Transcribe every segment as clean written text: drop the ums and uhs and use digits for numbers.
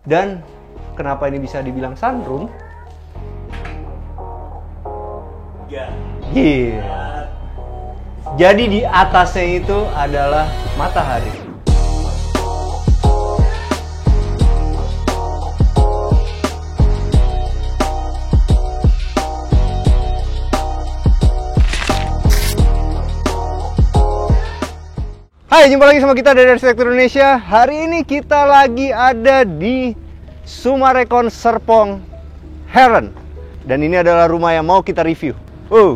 Dan kenapa ini bisa dibilang sunroom? Jadi di atasnya itu adalah matahari. Hai, jumpa lagi sama kita dari Arsitektur Indonesia. Hari ini kita lagi ada di Sumarekon Serpong, Heron. Dan ini adalah rumah yang mau kita review.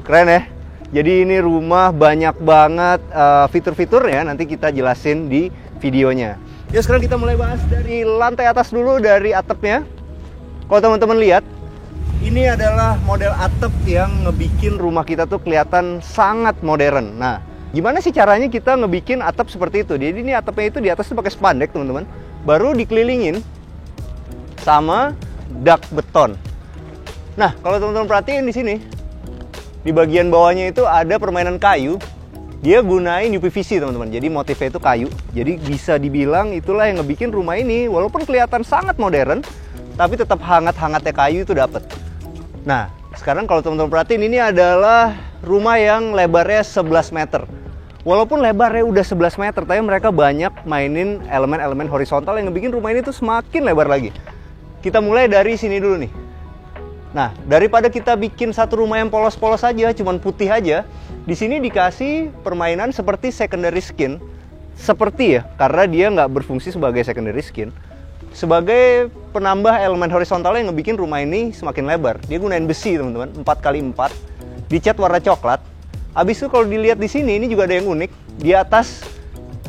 Keren ya. Jadi ini rumah banyak banget fitur-fiturnya, nanti kita jelasin di videonya. Yuk sekarang kita mulai bahas dari lantai atas dulu, dari atapnya. Kalau teman-teman lihat, ini adalah model atap yang ngebikin rumah kita tuh kelihatan sangat modern. Nah, gimana sih caranya kita ngebikin atap seperti itu? Jadi ini atapnya itu di atas tuh pakai spandek, teman-teman. Baru dikelilingin sama dak beton. Nah, kalau teman-teman perhatiin di sini, di bagian bawahnya itu ada permainan kayu. Dia gunain UPVC, teman-teman. Jadi motifnya itu kayu. Jadi bisa dibilang itulah yang ngebikin rumah ini walaupun kelihatan sangat modern, tapi tetap hangat-hangatnya kayu itu dapet. Nah, sekarang kalau teman-teman perhatiin, ini adalah rumah yang lebarnya 11 meter. Walaupun lebarnya udah 11 meter, tapi mereka banyak mainin elemen-elemen horizontal yang ngebikin rumah ini tuh semakin lebar lagi. Kita mulai dari sini dulu nih. Nah, daripada kita bikin satu rumah yang polos-polos aja, cuman putih aja, di sini dikasih permainan seperti secondary skin. Seperti ya, karena dia nggak berfungsi sebagai secondary skin. Sebagai penambah elemen horizontal yang ngebikin rumah ini semakin lebar. Dia gunain besi, teman-teman, 4x4, dicat warna coklat. Habis itu kalau dilihat di sini, ini juga ada yang unik. Di atas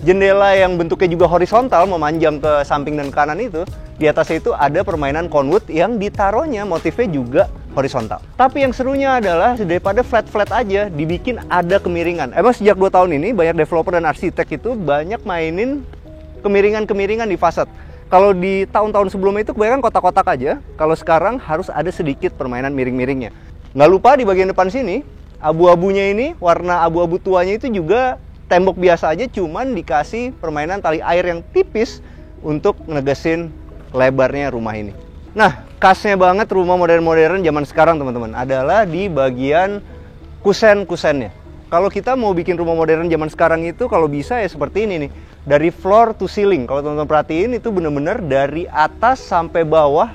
jendela yang bentuknya juga horizontal, memanjang ke samping dan kanan itu, di atasnya itu ada permainan conwood yang ditaruhnya motifnya juga horizontal. Tapi yang serunya adalah daripada flat-flat aja, dibikin ada kemiringan. Emang sejak 2 tahun ini banyak developer dan arsitek itu banyak mainin kemiringan-kemiringan di fasad. Kalau di tahun-tahun sebelumnya itu kebanyakan kotak-kotak aja. Kalau sekarang harus ada sedikit permainan miring-miringnya. Nggak lupa di bagian depan sini, abu-abunya ini, warna abu-abu tuanya itu juga tembok biasa aja, cuman dikasih permainan tali air yang tipis untuk ngegesin lebarnya rumah ini. Nah, khasnya banget rumah modern-modern zaman sekarang, teman-teman, adalah di bagian kusen-kusennya. Kalau kita mau bikin rumah modern zaman sekarang itu, kalau bisa ya seperti ini nih. Dari floor to ceiling, kalau teman-teman perhatiin itu bener-bener dari atas sampai bawah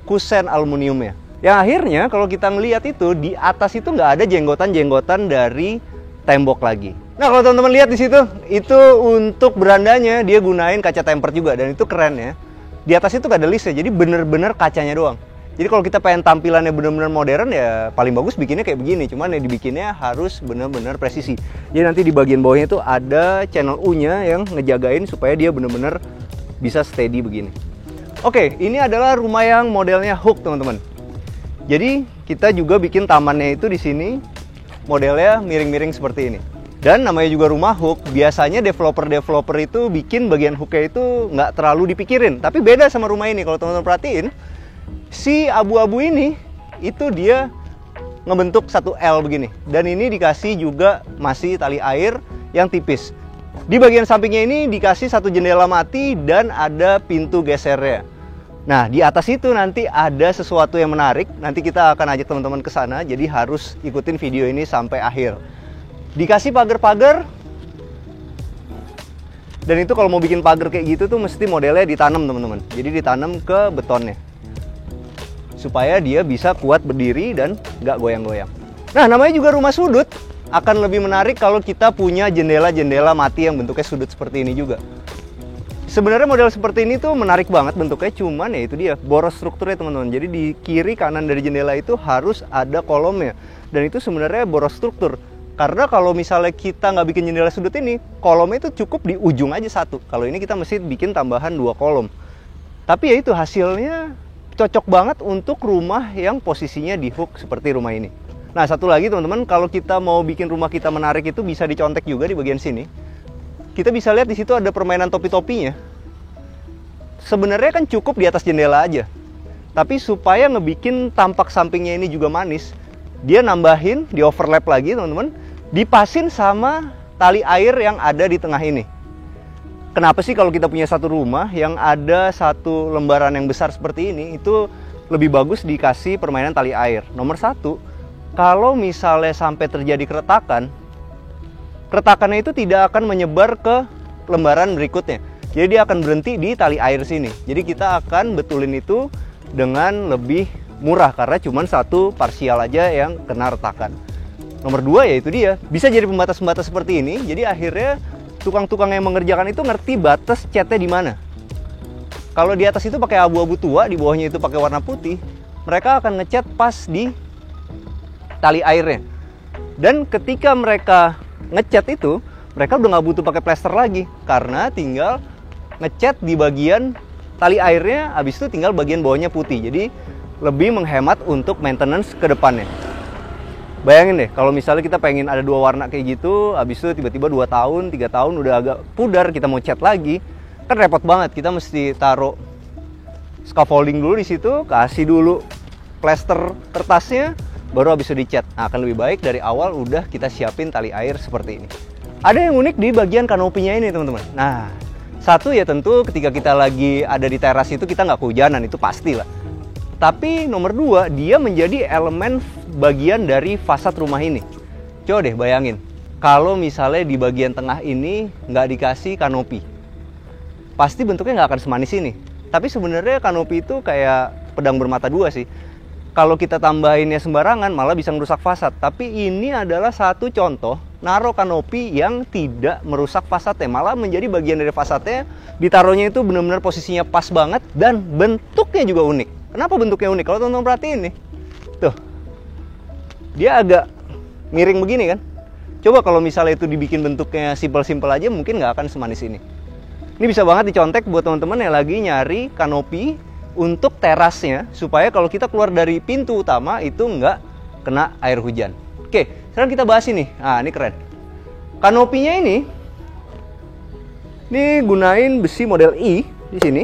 kusen aluminiumnya. Yang akhirnya kalau kita ngelihat itu, di atas itu nggak ada jenggotan-jenggotan dari tembok lagi. Nah, kalau teman-teman lihat di situ, itu untuk berandanya dia gunain kaca tempered juga, dan itu keren ya. Di atas itu gak ada listnya, jadi bener-bener kacanya doang. Jadi kalau kita pengen tampilannya bener-bener modern, ya paling bagus bikinnya kayak begini. Cuman ya dibikinnya harus bener-bener presisi. Jadi nanti di bagian bawahnya itu ada channel U-nya yang ngejagain supaya dia bener-bener bisa steady begini. Oke, ini adalah rumah yang modelnya hook, teman-teman. Jadi kita juga bikin tamannya itu di sini modelnya miring-miring seperti ini. Dan namanya juga rumah hook, biasanya developer-developer itu bikin bagian hooknya itu nggak terlalu dipikirin. Tapi beda sama rumah ini, kalau teman-teman perhatiin, si abu-abu ini, itu dia ngebentuk satu L begini. Dan ini dikasih juga masih tali air yang tipis. Di bagian sampingnya ini dikasih satu jendela mati dan ada pintu gesernya. Nah, di atas itu nanti ada sesuatu yang menarik. Nanti kita akan ajak teman-teman ke sana, jadi harus ikutin video ini sampai akhir. Dikasih pagar-pagar, dan itu kalau mau bikin pagar kayak gitu tuh mesti modelnya ditanam, teman-teman. Jadi ditanam ke betonnya supaya dia bisa kuat berdiri dan nggak goyang-goyang. Nah, namanya juga rumah sudut, akan lebih menarik kalau kita punya jendela-jendela mati yang bentuknya sudut seperti ini juga. Sebenarnya model seperti ini tuh menarik banget bentuknya, cuman ya itu dia boros strukturnya, teman-teman. Jadi di kiri kanan dari jendela itu harus ada kolomnya, dan itu sebenarnya boros struktur. Karena kalau misalnya kita nggak bikin jendela sudut ini, kolomnya itu cukup di ujung aja satu. Kalau ini kita mesti bikin tambahan 2 kolom. Tapi ya itu hasilnya cocok banget untuk rumah yang posisinya di hook seperti rumah ini. Nah, satu lagi teman-teman, kalau kita mau bikin rumah kita menarik itu bisa dicontek juga di bagian sini. Kita bisa lihat di situ ada permainan topi-topinya. Sebenarnya kan cukup di atas jendela aja. Tapi supaya ngebikin tampak sampingnya ini juga manis, dia nambahin, di overlap lagi, teman-teman, dipasin sama tali air yang ada di tengah ini. kenapa sih kalau kita punya satu rumah yang ada satu lembaran yang besar seperti ini, itu lebih bagus dikasih permainan tali air. Nomor satu, kalau misalnya sampai terjadi keretakan, keretakannya itu tidak akan menyebar ke lembaran berikutnya. Jadi dia akan berhenti di tali air sini. Jadi kita akan betulin itu dengan lebih murah karena cuma satu parsial aja yang kena retakan. Nomor dua yaitu dia bisa jadi pembatas-pembatas seperti ini. Jadi akhirnya tukang-tukang yang mengerjakan itu ngerti batas catnya di mana. Kalau di atas itu pakai abu-abu tua, di bawahnya itu pakai warna putih, mereka akan ngecat pas di tali airnya. Dan ketika mereka ngecat itu, mereka udah nggak butuh pakai plester lagi karena tinggal ngecat di bagian tali airnya, habis itu tinggal bagian bawahnya putih. Jadi lebih menghemat untuk maintenance ke depannya. Bayangin deh, kalau misalnya kita pengen ada dua warna kayak gitu, habis itu tiba-tiba 2 tahun, 3 tahun udah agak pudar, kita mau cat lagi, kan repot banget. Kita mesti taruh scaffolding dulu di situ, kasih dulu plester kertasnya, baru habis itu dicat. Nah, akan lebih baik dari awal udah kita siapin tali air seperti ini. Ada yang unik di bagian kanopinya ini, teman-teman. Nah, satu ya tentu ketika kita lagi ada di teras itu kita nggak kehujanan, itu pasti lah. Tapi nomor dua, dia menjadi elemen bagian dari fasad rumah ini. Coba deh bayangin, kalau misalnya di bagian tengah ini nggak dikasih kanopi, pasti bentuknya nggak akan semanis ini. Tapi sebenarnya kanopi itu kayak pedang bermata dua sih. Kalau kita tambahinnya sembarangan malah bisa merusak fasad. Tapi ini adalah satu contoh naruh kanopi yang tidak merusak fasadnya, malah menjadi bagian dari fasadnya. Ditaruhnya itu benar-benar posisinya pas banget dan bentuknya juga unik. Kenapa bentuknya unik? Kalau teman-teman perhatiin nih, tuh, dia agak miring begini kan. Coba kalau misalnya itu dibikin bentuknya simpel-simpel aja, mungkin nggak akan semanis ini. Ini bisa banget dicontek buat teman-teman yang lagi nyari kanopi untuk terasnya, supaya kalau kita keluar dari pintu utama itu nggak kena air hujan. Oke, sekarang kita bahas ini. Nah, ini keren. Kanopinya ini gunain besi model I di sini.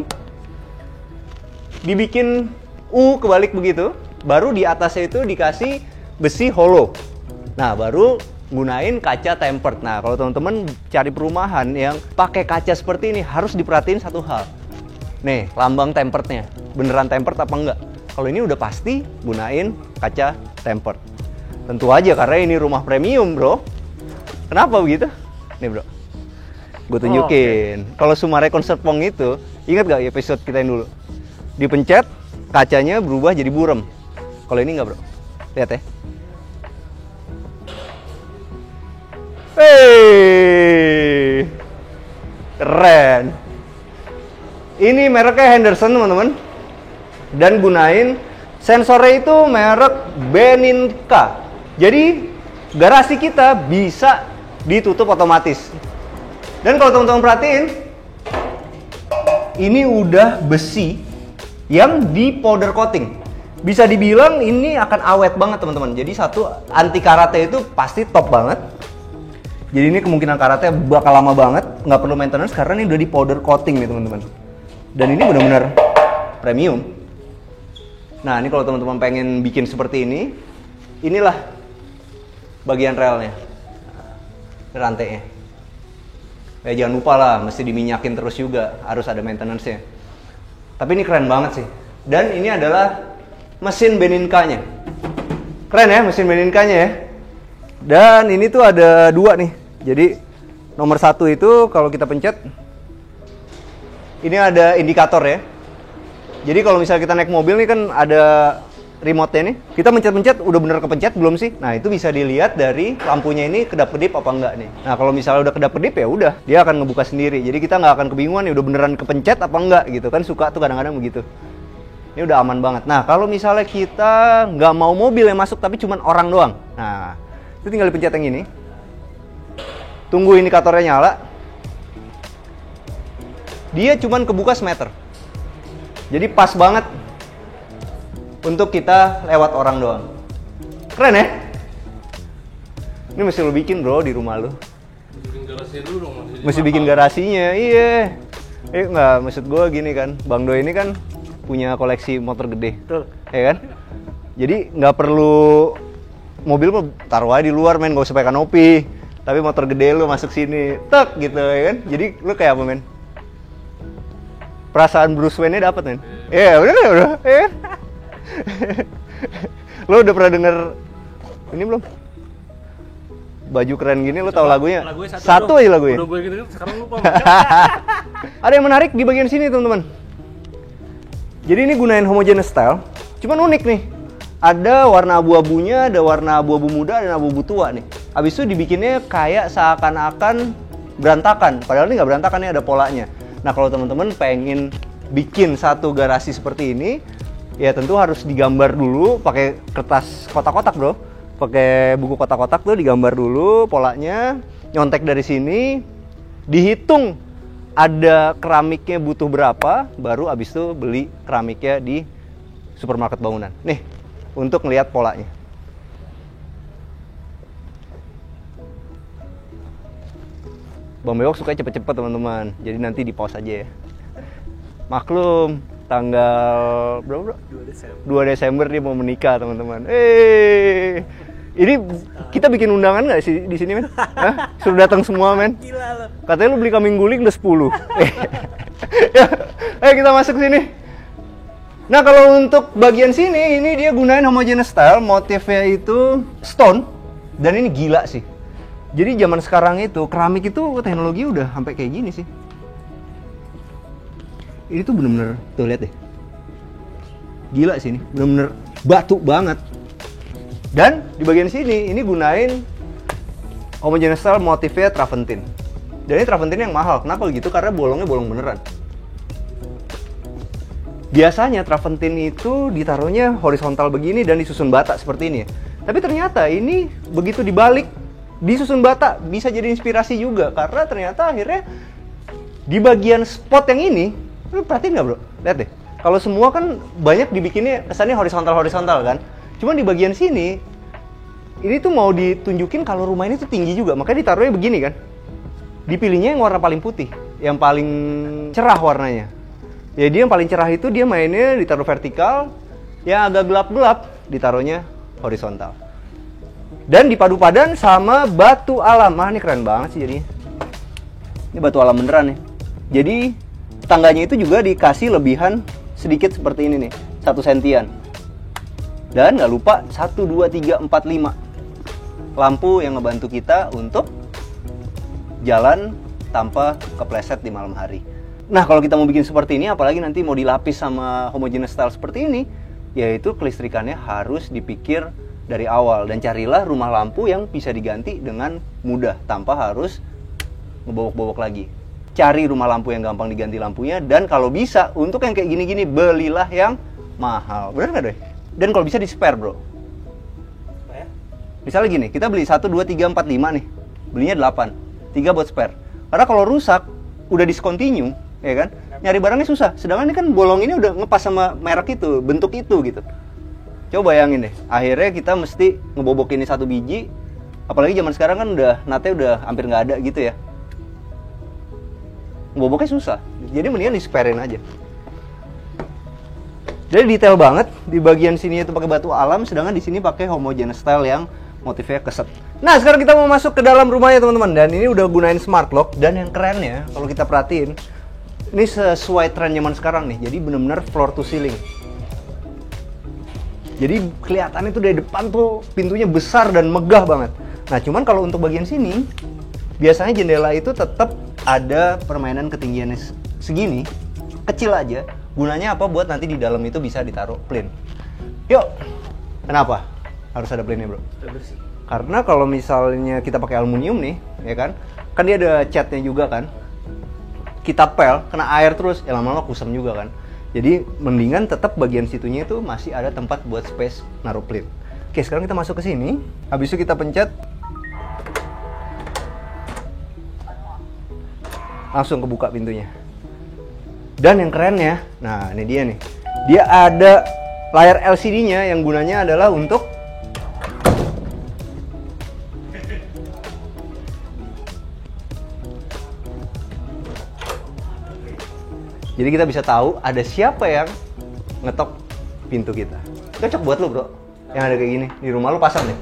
Dibikin U kebalik begitu, baru di atasnya itu dikasih besi hollow. Nah, baru gunain kaca tempered. Nah, kalau teman-teman cari perumahan yang pakai kaca seperti ini, harus diperhatiin satu hal. Nih, lambang temperednya. Beneran tempered apa enggak? Kalau ini udah pasti gunain kaca tempered. Tentu aja karena ini rumah premium, bro. Kenapa begitu? Nih, bro. Gue tunjukin. Kalau Sumarekon Serpong itu, ingat gak episode kita yang dulu? Dipencet, kacanya berubah jadi burem. Kalau ini enggak, bro. Lihat ya. Hey, keren. Ini mereknya Henderson, teman-teman. Dan gunain sensornya itu merek Beninca. Jadi garasi kita bisa ditutup otomatis. Dan kalau teman-teman perhatiin, ini udah besi yang di powder coating. Bisa dibilang ini akan awet banget, teman-teman. Jadi satu, anti karatnya itu pasti top banget. Jadi ini kemungkinan karatnya bakal lama banget, nggak perlu maintenance karena ini udah di powder coating nih, teman-teman. Dan ini benar-benar premium. Nah, ini kalau teman-teman pengen bikin seperti ini, inilah bagian relnya, rantainya. Ya jangan lupa lah, mesti diminyakin terus juga, harus ada maintenance-nya. Tapi ini keren banget sih. Dan ini adalah mesin Beninca-nya. Keren ya mesin Beninca-nya ya. Dan ini tuh ada dua nih. Jadi nomor satu itu kalau kita pencet, ini ada indikator ya. Jadi kalau misalnya kita naik mobil nih kan ada remote-nya nih. Kita mencet-mencet udah bener kepencet belum sih? Nah, itu bisa dilihat dari lampunya ini kedap-kedip apa enggak nih. Nah, kalau misalnya udah kedap-kedip ya udah, dia akan ngebuka sendiri. Jadi kita nggak akan kebingungan nih udah beneran kepencet apa enggak gitu kan, suka tuh kadang-kadang begitu. Ini udah aman banget. Nah, kalau misalnya kita nggak mau mobil yang masuk tapi cuma orang doang. Nah, itu tinggal dipencet yang ini. Tunggu indikatornya nyala. Dia cuman kebuka semeter. Jadi pas banget untuk kita lewat orang doang. Keren ya? Ini mesti lo bikin, bro, di rumah lo. Bikin garasinya dulu dong. Mesti bikin garasinya, iya. Nggak, maksud gue gini kan, Bang Do ini kan punya koleksi motor gede. Betul. Ya kan? Jadi nggak perlu mobil taruh aja di luar, men, gak usah pakai kanopi. Tapi motor gede lu masuk sini, tek gitu ya kan. Jadi lu kayak apa, men? perasaan Bruce Wayne-nya dapet, men. Iya, udah. Ya. Lo udah pernah denger ini belum? Baju keren gini, lo tau lagunya? Satu aja lagunya. Udah gue gitu, sekarang lupa. Ada yang menarik di bagian sini, teman-teman. Jadi ini gunain homogeneous style, cuman unik nih. Ada warna abu-abunya, ada warna abu-abu muda, dan abu-abu tua nih. Abis itu dibikinnya kayak seakan-akan berantakan, padahal ini nggak berantakan, nih ada polanya. Nah, kalau teman-teman pengen bikin satu garasi seperti ini, ya tentu harus digambar dulu pakai kertas kotak-kotak, bro. Pakai buku kotak-kotak tuh digambar dulu polanya, nyontek dari sini, dihitung ada keramiknya butuh berapa, baru abis itu beli keramiknya di supermarket bangunan. Nih, untuk ngelihat polanya. Bang Bewok suka cepet-cepet, teman-teman. Jadi nanti di pause aja ya. Maklum, tanggal berapa, bro? 2 Desember dia mau menikah, teman-teman. Ini kita bikin undangan nggak sih di sini, men? Hah? Suruh datang semua, men. Gila lo. Katanya lu beli kambing guling udah 10. Ya, ayo kita masuk sini. Nah, kalau untuk bagian sini, ini dia gunain homogeneous style, motifnya itu stone. Dan ini gila sih. Jadi zaman sekarang itu, keramik itu teknologi udah sampai kayak gini sih. Ini tuh bener-bener, tuh lihat deh. Gila sih ini, bener-bener batu banget. Dan di bagian sini, ini gunain homogeneous style motifnya travertine. Dan ini travertine yang mahal. Kenapa gitu? Karena bolongnya bolong beneran. Biasanya travertine itu ditaruhnya horizontal begini dan disusun bata seperti ini. Tapi ternyata ini begitu dibalik, disusun bata bisa jadi inspirasi juga. Karena ternyata akhirnya di bagian spot yang ini, lu perhatiin nggak, bro? Lihat deh. Kalau semua kan banyak dibikinnya kesannya horizontal kan. Cuman di bagian sini, ini tuh mau ditunjukin kalau rumah ini tuh tinggi juga. Makanya ditaruhnya begini kan. Dipilihnya yang warna paling putih, yang paling cerah warnanya. Jadi yang paling cerah itu dia mainnya ditaruh vertikal, yang agak gelap-gelap ditaruhnya horizontal. Dan dipadu padan sama batu alam. Ah, ini keren banget sih jadinya. Ini batu alam beneran nih. Jadi tangganya itu juga dikasih lebihan sedikit seperti ini nih, 1 sentian. Dan nggak lupa 1, 2, 3, 4, 5 lampu yang ngebantu kita untuk jalan tanpa kepleset di malam hari. Nah, kalau kita mau bikin seperti ini, apalagi nanti mau dilapis sama homogeneous style seperti ini, yaitu kelistrikannya harus dipikir dari awal. Dan carilah rumah lampu yang bisa diganti dengan mudah tanpa harus ngebobok-bobok lagi. Cari rumah lampu yang gampang diganti lampunya, dan kalau bisa untuk yang kayak gini-gini belilah yang mahal. Bener nggak, Doy? Dan kalau bisa di spare, bro. Misalnya gini, kita beli 1, 2, 3, 4, 5 nih. Belinya 8. 3 buat spare. Karena kalau rusak, udah discontinue, ya kan? Nyari barangnya susah. Sedangkan ini kan bolong ini udah ngepas sama merek itu, bentuk itu gitu. Coba bayangin deh. Akhirnya kita mesti ngebobokin ini 1 biji. Apalagi zaman sekarang kan nate udah hampir nggak ada gitu ya. Ngeboboknya susah. Jadi mendingan di-sparein aja. Jadi detail banget di bagian sini itu pakai batu alam, sedangkan di sini pakai homogeneous style yang motifnya keset. Nah, sekarang kita mau masuk ke dalam rumahnya, teman-teman. Dan ini udah gunain smart lock, dan yang kerennya kalau kita perhatiin, ini sesuai tren zaman sekarang nih. Jadi benar-benar floor to ceiling. Jadi kelihatannya tuh dari depan tuh pintunya besar dan megah banget. Nah, cuman kalau untuk bagian sini, biasanya jendela itu tetap ada permainan ketinggiannya segini, kecil aja. Gunanya apa? Buat nanti di dalam itu bisa ditaruh plin. Yuk, kenapa harus ada plinnya, bro? Bersih. Karena kalau misalnya kita pakai aluminium nih, ya kan dia ada catnya juga kan. Kita pel, kena air terus, ya lama-lama kusam juga kan. Jadi mendingan tetap bagian situnya itu masih ada tempat buat space naruh plin. Oke, sekarang kita masuk ke sini. Habis itu kita pencet, langsung kebuka pintunya. Dan yang kerennya, nah ini dia nih. Dia ada layar LCD-nya yang gunanya adalah untuk jadi kita bisa tahu ada siapa yang ngetok pintu kita. Cocok buat lo, bro. Yang ada kayak gini. Di rumah lo pasang deh.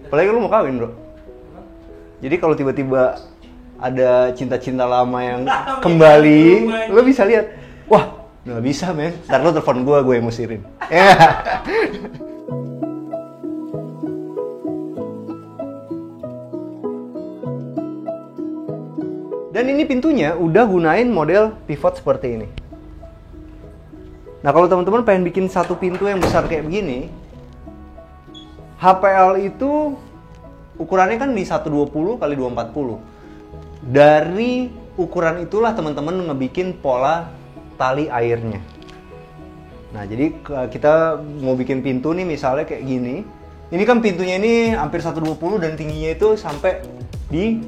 Apalagi lo mau kawin, bro. Jadi kalau tiba-tiba ada cinta-cinta lama yang kembali, lo bisa lihat, wah Nggak bisa, men. Ntar lo telepon gue yang musirin. Ya. Dan ini pintunya udah gunain model pivot seperti ini. Nah, kalau teman-teman pengen bikin satu pintu yang besar kayak begini, HPL itu ukurannya kan di 120 x 240. Dari ukuran itulah teman-teman ngebikin pola tali airnya. Nah, jadi kita mau bikin pintu nih misalnya kayak gini. Ini kan pintunya ini hampir 120 dan tingginya itu sampai di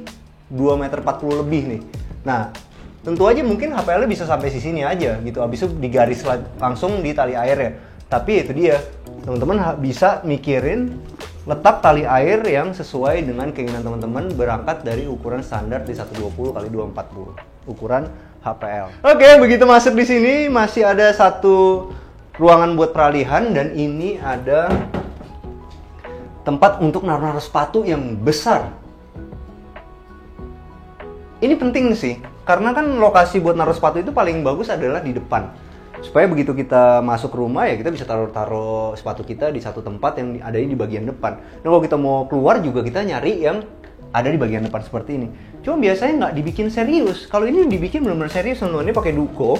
2,40 meter lebih nih. Nah, tentu aja mungkin HPL-nya bisa sampai sini aja gitu. Habis itu digaris langsung di tali air ya. Tapi itu dia, teman-teman bisa mikirin letak tali air yang sesuai dengan keinginan teman-teman berangkat dari ukuran standar di 120 x 240. Ukuran HPL. Oke, begitu masuk di sini masih ada satu ruangan buat peralihan dan ini ada tempat untuk naruh-naruh sepatu yang besar. Ini penting sih, karena kan lokasi buat naruh sepatu itu paling bagus adalah di depan. Supaya begitu kita masuk rumah ya kita bisa taruh sepatu kita di satu tempat yang ada di bagian depan. Nah, kalau kita mau keluar juga kita nyari yang ada di bagian depan seperti ini. Cuma biasanya nggak dibikin serius. Kalau ini dibikin benar-benar serius, teman-teman. Ini pakai Duco.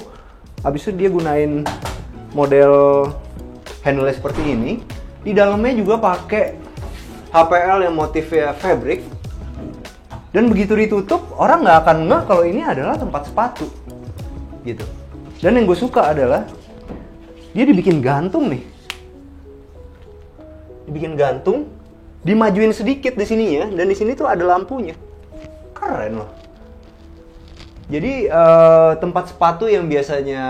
Habis itu dia gunain model handle seperti ini. Di dalamnya juga pakai HPL yang motifnya fabric. Dan begitu ditutup, orang nggak akan ngeh kalau ini adalah tempat sepatu, gitu. Dan yang gue suka adalah dia dibikin gantung nih, dibikin gantung, dimajuin sedikit di sininya, dan di sini tuh ada lampunya, keren loh. Jadi tempat sepatu yang biasanya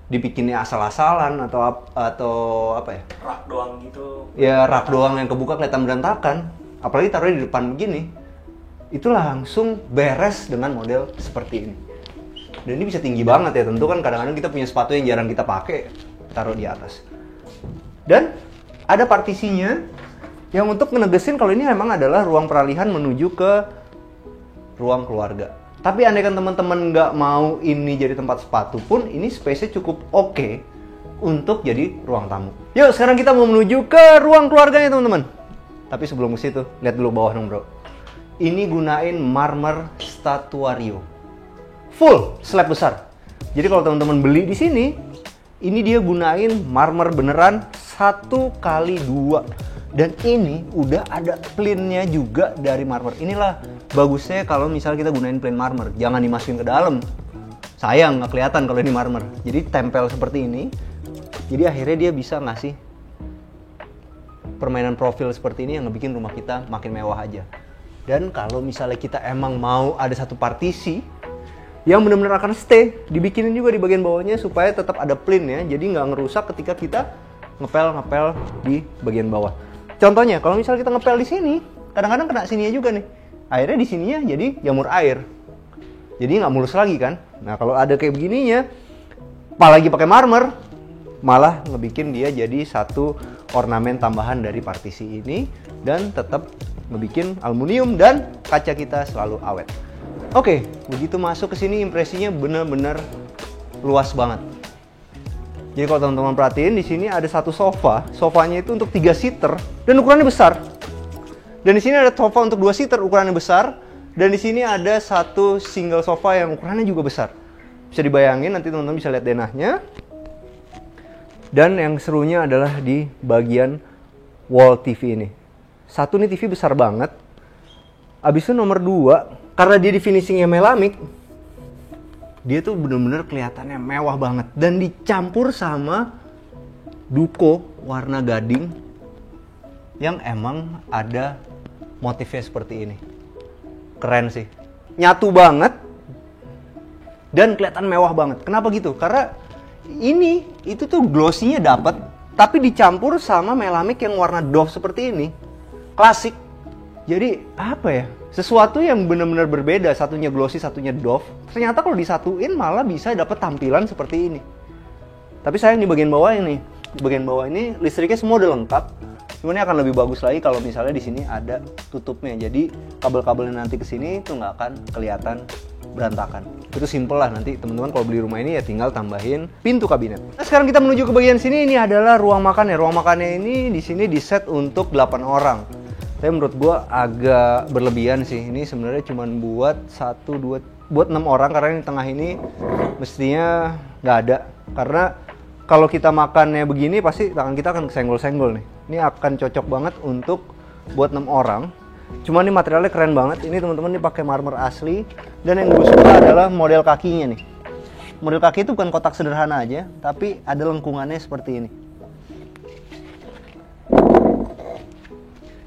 dibikinnya asal-asalan atau apa ya? Rak doang gitu. Ya rak doang yang kebuka kelihatan berantakan, apalagi taruhnya di depan begini. Itu langsung beres dengan model seperti ini. Dan ini bisa tinggi banget ya, tentu kan kadang-kadang kita punya sepatu yang jarang kita pakai, taruh di atas. Dan ada partisinya yang untuk ngenegesin kalau ini memang adalah ruang peralihan menuju ke ruang keluarga. Tapi andaikan teman-teman nggak mau ini jadi tempat sepatu pun, ini space-nya cukup oke untuk jadi ruang tamu. Yuk, sekarang kita mau menuju ke ruang keluarganya teman-teman. Tapi sebelum ke situ, lihat dulu bawah dong bro. Ini gunain marmer statuario, full slab besar. Jadi kalau teman-teman beli di sini, ini dia gunain marmer beneran 1x2. Dan ini udah ada plainnya juga dari marmer. Inilah bagusnya kalau misalnya kita gunain plain marmer, jangan dimasukin ke dalam. Sayang nggak kelihatan kalau ini marmer. Jadi tempel seperti ini. Jadi akhirnya dia bisa ngasih permainan profil seperti ini yang ngebikin rumah kita makin mewah aja. Dan kalau misalnya kita emang mau ada satu partisi yang benar-benar akan stay, dibikinin juga di bagian bawahnya supaya tetap ada plain ya. Jadi nggak ngerusak ketika kita ngepel di bagian bawah. Contohnya, kalau misalnya kita ngepel di sini, kadang-kadang kena sininya juga nih. Airnya di sininya jadi jamur air. Jadi nggak mulus lagi kan. Nah kalau ada kayak begininya, apalagi pakai marmer, malah ngebikin dia jadi satu ornamen tambahan dari partisi ini dan tetap ngebikin aluminium dan kaca kita selalu awet. Oke, begitu masuk ke sini impresinya bener-bener luas banget. Jadi kalau teman-teman perhatiin di sini ada satu sofa, sofanya itu untuk 3 seater dan ukurannya besar. Dan di sini ada sofa untuk 2 seater ukurannya besar dan di sini ada satu single sofa yang ukurannya juga besar. Bisa dibayangin nanti teman-teman bisa lihat denahnya. Dan yang serunya adalah di bagian wall TV ini. Satu nih TV besar banget. Abis itu nomor 2, karena dia di finishingnya melamik, dia tuh bener-bener kelihatannya mewah banget. Dan dicampur sama Duco warna gading yang emang ada motifnya seperti ini. Keren sih. Nyatu banget dan kelihatan mewah banget. Kenapa gitu? Karena itu tuh glossy-nya dapet, tapi dicampur sama melamik yang warna doff seperti ini. Klasik. Jadi apa ya? Sesuatu yang benar-benar berbeda, satunya glossy, satunya doff. Ternyata kalau disatuin malah bisa dapat tampilan seperti ini. Tapi sayang di bagian bawah ini. Di bagian bawah ini listriknya semua udah lengkap. Cuman ini akan lebih bagus lagi kalau misalnya di sini ada tutupnya. Jadi kabel-kabelnya nanti ke sini itu nggak akan kelihatan berantakan. Itu simple lah, nanti teman-teman kalau beli rumah ini ya tinggal tambahin pintu kabinet. Nah, sekarang kita menuju ke bagian sini. Ini adalah ruang makannya. Ruang makannya ini di sini di set untuk 8 orang. Tapi menurut gua agak berlebihan sih. Ini sebenarnya cuma buat 6 orang, karena di tengah ini mestinya nggak ada. Karena kalau kita makannya begini pasti tangan kita akan kesenggol-senggol nih. Ini akan cocok banget untuk buat 6 orang. Cuma ini materialnya keren banget. Ini teman-teman ini pakai marmer asli. Dan yang gue suka adalah model kakinya nih. Model kaki itu bukan kotak sederhana aja, tapi ada lengkungannya seperti ini.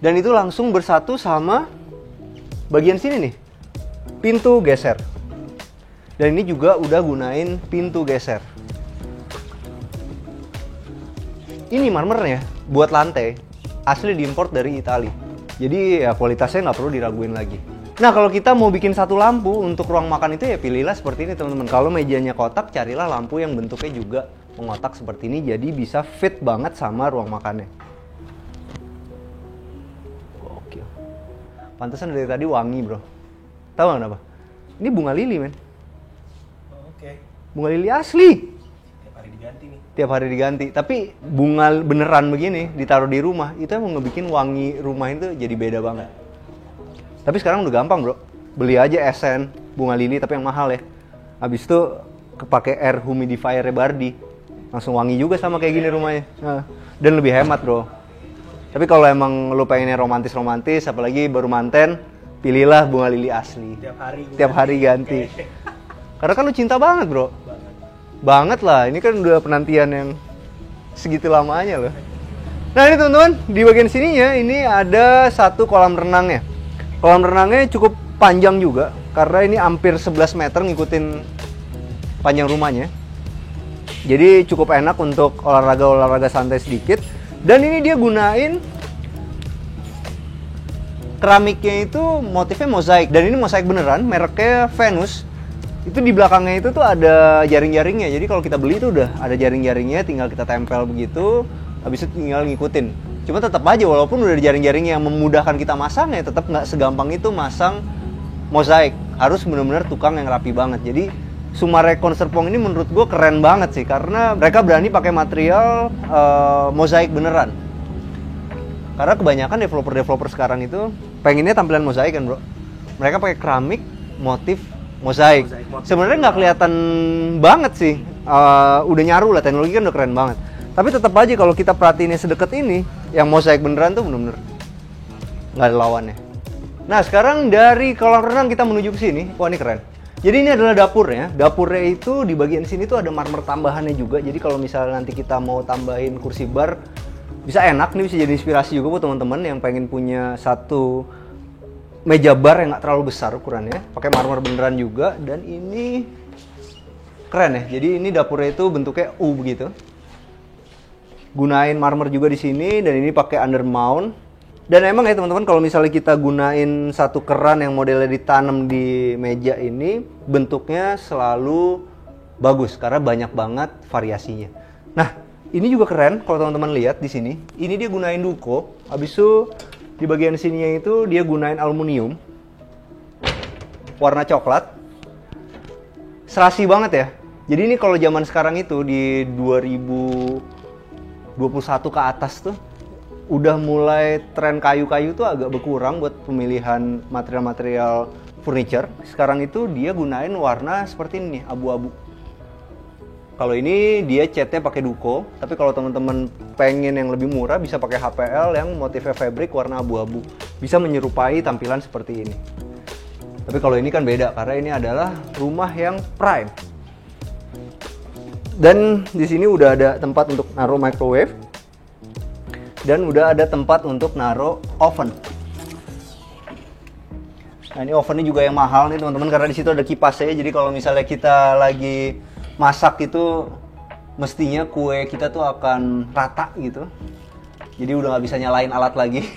Dan itu langsung bersatu sama bagian sini nih, pintu geser. Dan ini juga udah gunain pintu geser. Ini marmernya buat lantai asli diimport dari Italia. Jadi ya kualitasnya nggak perlu diraguin lagi. Nah, kalau kita mau bikin satu lampu untuk ruang makan itu ya pilihlah seperti ini teman-teman. Kalau mejanya kotak, carilah lampu yang bentuknya juga mengotak seperti ini, jadi bisa fit banget sama ruang makannya. Oke. Pantesan dari tadi wangi, bro. Tahu nggak kenapa? Ini bunga lili, men. Oke. Bunga lili asli. Tiap hari diganti nih. Tiap hari diganti. Tapi bunga beneran begini ditaruh di rumah, itu emang ngebikin wangi rumah itu jadi beda banget. Tapi sekarang udah gampang, bro. Beli aja esen bunga lili tapi yang mahal ya. Habis itu kepake air humidifier Bardi. Langsung wangi juga sama kayak gini rumahnya. Nah, dan lebih hemat, bro. Tapi kalau emang lu pengennya romantis-romantis, apalagi baru manten, pilihlah bunga lili asli. Tiap hari ganti. Karena kan lu cinta banget, bro. Banget lah. Ini kan udah penantian yang segitu lamanya loh. Nah, ini teman-teman, di bagian sininya ini ada satu kolam renangnya. Kolam renangnya cukup panjang juga, karena ini hampir 11 meter ngikutin panjang rumahnya. Jadi cukup enak untuk olahraga santai sedikit. Dan ini dia gunain keramiknya itu motifnya mozaik. Dan ini mozaik beneran, mereknya Venus. Itu di belakangnya itu tuh ada jaring-jaringnya. Jadi kalau kita beli itu udah ada jaring-jaringnya, tinggal kita tempel begitu, habis itu tinggal ngikutin. Cuma tetap aja walaupun udah ada jaring-jaring yang memudahkan kita masang, ya tetap nggak segampang itu masang mozaik. Harus benar-benar tukang yang rapi banget. Jadi Sumarecon Serpong ini menurut gue keren banget sih, karena mereka berani pakai material mozaik beneran. Karena kebanyakan developer sekarang itu pengennya tampilan mozaik kan, bro. Mereka pakai keramik motif mozaik. Sebenarnya nggak kelihatan banget sih. Udah nyaru lah, teknologi kan udah keren banget. Tapi tetap aja kalau kita perhatiinnya sedekat ini, yang mozaik beneran tuh bener-bener nggak ada lawannya. Nah, sekarang dari kolam renang kita menuju ke sini. Wah, ini keren. Jadi ini adalah dapurnya. Dapurnya itu di bagian sini tuh ada marmer tambahannya juga. Jadi kalau misalnya nanti kita mau tambahin kursi bar, bisa enak. Ini bisa jadi inspirasi juga buat teman-teman yang pengen punya satu meja bar yang nggak terlalu besar ukurannya. Pakai marmer beneran juga. Dan ini keren ya. Jadi ini dapurnya itu bentuknya U begitu. Gunain marmer juga di sini, dan ini pakai under mount. Dan emang ya teman-teman, kalau misalnya kita gunain satu keran yang modelnya ditanam di meja ini, bentuknya selalu bagus karena banyak banget variasinya. Nah, ini juga keren kalau teman-teman lihat di sini. Ini dia gunain duko, habis itu di bagian sininya itu dia gunain aluminium warna coklat. Serasi banget ya. Jadi ini kalau zaman sekarang itu di 2021 ke atas tuh udah mulai tren kayu-kayu tuh agak berkurang buat pemilihan material-material furniture. Sekarang itu dia gunain warna seperti ini nih, abu-abu. Kalau ini dia catnya pakai duko, tapi kalau teman-teman pengen yang lebih murah bisa pakai HPL yang motifnya fabric warna abu-abu. Bisa menyerupai tampilan seperti ini. Tapi kalau ini kan beda karena ini adalah rumah yang prime. Dan di sini udah ada tempat untuk naruh microwave. Dan udah ada tempat untuk naruh oven. Nah, ini ovennya juga yang mahal nih teman-teman, karena di situ ada kipasnya. Jadi kalau misalnya kita lagi masak itu mestinya kue kita tuh akan rata gitu. Jadi udah nggak bisa nyalain alat lagi.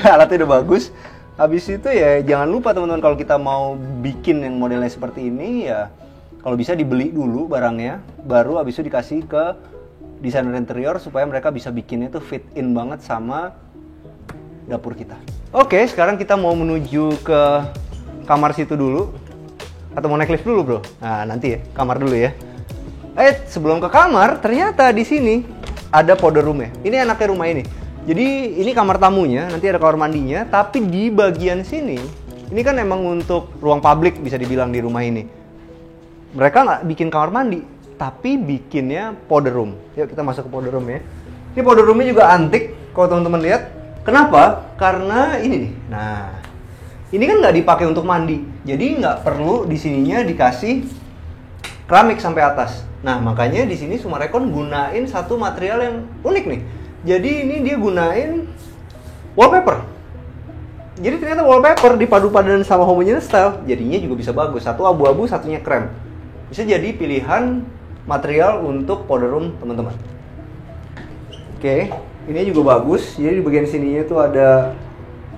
Alatnya udah bagus. Habis itu ya jangan lupa teman-teman, kalau kita mau bikin yang modelnya seperti ini ya kalau bisa dibeli dulu barangnya, baru habis itu dikasih ke desainer interior supaya mereka bisa bikinnya tuh fit in banget sama dapur kita. Oke, sekarang kita mau menuju ke kamar situ dulu. Atau mau naik lift dulu bro? Nah nanti ya, kamar dulu ya. Sebelum ke kamar, ternyata di sini ada powder room-nya. Ini enaknya rumah ini. Jadi ini kamar tamunya, nanti ada kamar mandinya. Tapi di bagian sini, ini kan emang untuk ruang publik bisa dibilang di rumah ini. Mereka nggak bikin kamar mandi, tapi bikinnya powder room. Yuk kita masuk ke powder room ya. Ini powder room-nya juga antik, kalau teman-teman lihat. Kenapa? Karena ini nih. Nah, ini kan nggak dipakai untuk mandi, jadi nggak perlu di sininya dikasih keramik sampai atas. Nah, makanya di sini Sumarekon gunain satu material yang unik nih. Jadi ini dia gunain wallpaper. Jadi ternyata wallpaper dipadu-padan sama homogeneous style, jadinya juga bisa bagus. Satu abu-abu, satunya krem. Bisa jadi pilihan material untuk powder room teman-teman. Oke, ini juga bagus. Jadi di bagian sininya tuh ada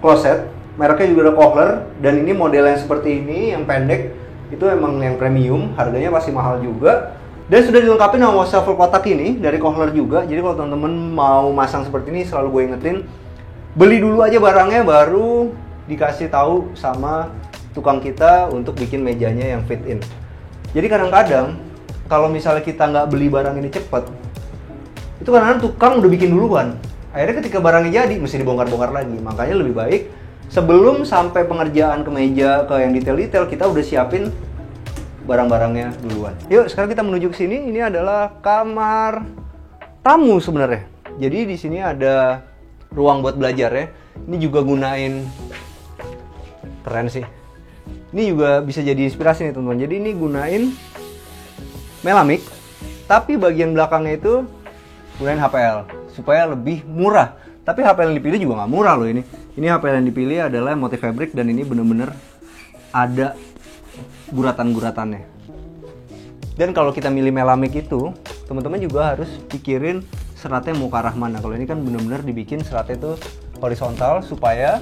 kloset. Mereknya juga ada Kohler, dan ini model yang seperti ini, yang pendek, itu emang yang premium, harganya pasti mahal juga. Dan sudah dilengkapi sama wastafel kotak ini, dari Kohler juga. Jadi kalau teman-teman mau masang seperti ini, selalu gue ingetin, beli dulu aja barangnya, baru dikasih tahu sama tukang kita untuk bikin mejanya yang fit in. Jadi kadang-kadang, kalau misalnya kita nggak beli barang ini cepet, itu kadang-kadang tukang udah bikin duluan. Akhirnya ketika barangnya jadi, mesti dibongkar-bongkar lagi. Makanya lebih baik, sebelum sampai pengerjaan ke meja, ke yang detail-detail, kita udah siapin barang-barangnya duluan. Yuk, sekarang kita menuju ke sini. Ini adalah kamar tamu sebenarnya. Jadi di sini ada ruang buat belajar ya. Ini juga gunain, keren sih. Ini juga bisa jadi inspirasi nih teman-teman. Jadi ini gunain melamik, tapi bagian belakangnya itu gunain HPL supaya lebih murah. Tapi HPL yang dipilih juga nggak murah loh ini. Ini HPL yang dipilih adalah motif fabric dan ini bener-bener ada guratan-guratannya. Dan kalau kita milih melamik itu, teman-teman juga harus pikirin seratnya mau ke arah mana. Kalau ini kan bener-bener dibikin seratnya itu horizontal supaya